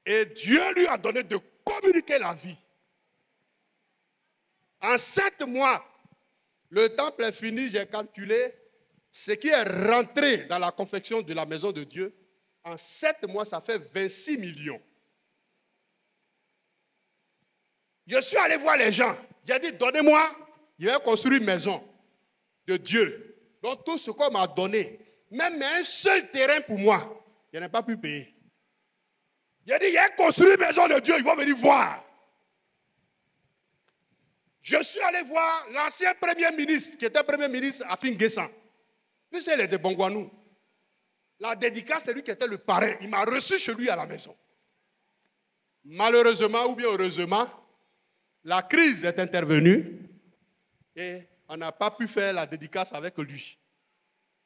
Et Dieu lui a donné de communiquer la vie. En 7 mois, le temple est fini, j'ai calculé. Ce qui est rentré dans la confection de la maison de Dieu, en 7 mois, ça fait 26 millions. Je suis allé voir les gens. J'ai dit, donnez-moi, je vais construire une maison de Dieu. Donc tout ce qu'on m'a donné, même un seul terrain pour moi, je n'ai pas pu payer. J'ai dit, il y a construit une maison de Dieu, ils vont venir voir. Je suis allé voir l'ancien premier ministre, qui était premier ministre à Finguessan. Puis il est de Bongwanou. La dédicace, c'est lui qui était le parrain. Il m'a reçu chez lui à la maison. Malheureusement ou bien heureusement, la crise est intervenue et on n'a pas pu faire la dédicace avec lui.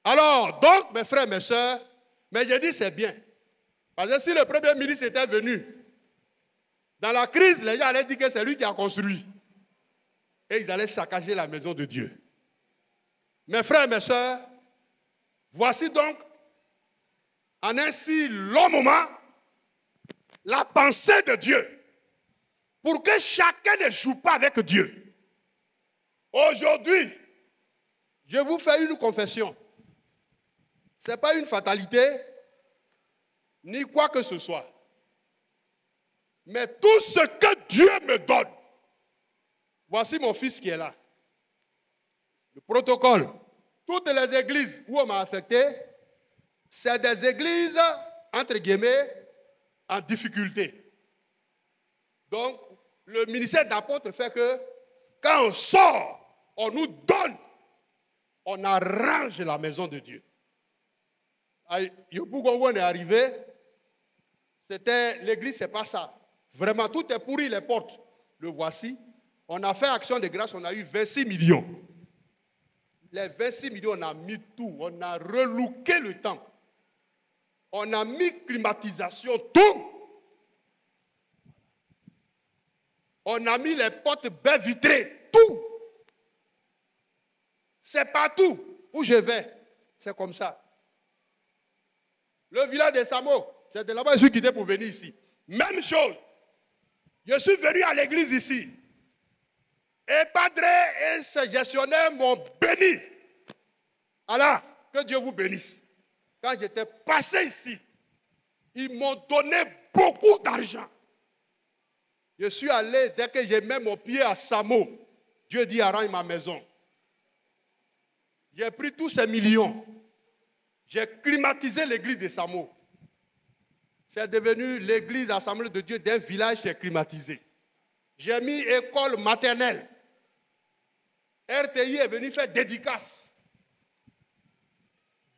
Alors, donc, mes frères, mes soeurs, mais j'ai dit c'est bien. Parce que si le premier ministre était venu, dans la crise, les gens allaient dire que c'est lui qui a construit. Et ils allaient saccager la maison de Dieu. Mes frères, mes soeurs, voici donc, en un si long moment, la pensée de Dieu. Pour que chacun ne joue pas avec Dieu. Aujourd'hui, je vous fais une confession. Ce n'est pas une fatalité, ni quoi que ce soit. Mais tout ce que Dieu me donne, voici mon fils qui est là. Le protocole. Toutes les églises où on m'a affecté, c'est des églises, entre guillemets, en difficulté. Donc, le ministère d'apôtre fait que quand on sort, on nous donne, on arrange la maison de Dieu. Pourquoi on est arrivé, c'était l'église, c'est pas ça. Vraiment, tout est pourri, les portes. Le voici. On a fait action de grâce, on a eu 26 millions. Les 26 millions, on a mis tout. On a relooké le temple. On a mis climatisation, tout. On a mis les portes baies vitrées, tout. C'est partout où je vais. C'est comme ça. Le village de Samo, c'est de là-bas que je suis quitté pour venir ici. Même chose. Je suis venu à l'église ici. Et Padre et ses gestionnaires m'ont béni. Allah, que Dieu vous bénisse. Quand j'étais passé ici, ils m'ont donné beaucoup d'argent. Je suis allé, dès que j'ai mis mon pied à Samo, Dieu dit arrange ma maison. J'ai pris tous ces millions. J'ai climatisé l'église de Samo. C'est devenu l'église Assemblée de Dieu d'un village, j'ai climatisé. J'ai mis école maternelle. RTI est venu faire dédicace.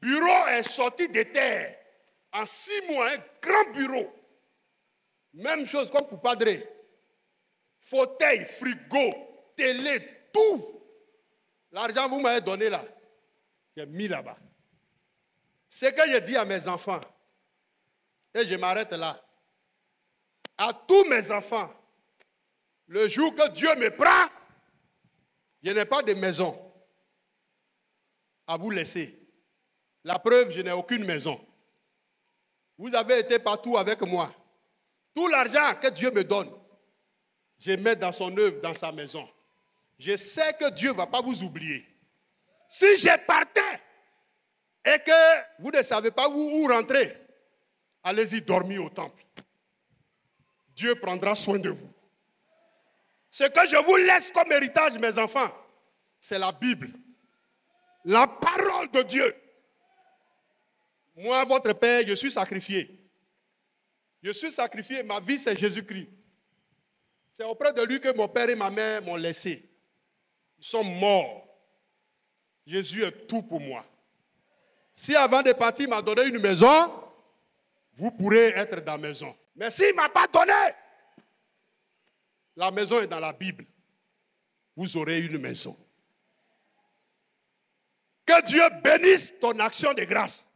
Bureau est sorti de terre. En 6 mois, un grand bureau. Même chose comme pour Padre. Fauteuil, frigo, télé, tout. L'argent que vous m'avez donné là, j'ai mis là-bas. C'est que je dis à mes enfants, et je m'arrête là, à tous mes enfants, le jour que Dieu me prend, je n'ai pas de maison à vous laisser. La preuve, je n'ai aucune maison. Vous avez été partout avec moi. Tout l'argent que Dieu me donne, je mets dans son œuvre, dans sa maison. Je sais que Dieu ne va pas vous oublier. Si je partais et que vous ne savez pas où rentrer, allez-y dormir au temple. Dieu prendra soin de vous. Ce que je vous laisse comme héritage, mes enfants, c'est la Bible. La parole de Dieu. Moi, votre Père, je suis sacrifié. Je suis sacrifié, ma vie c'est Jésus-Christ. C'est auprès de lui que mon père et ma mère m'ont laissé. Ils sont morts. Jésus est tout pour moi. Si avant de partir, il m'a donné une maison, vous pourrez être dans la maison. Mais s'il ne m'a pas donné, la maison est dans la Bible. Vous aurez une maison. Que Dieu bénisse ton action de grâce.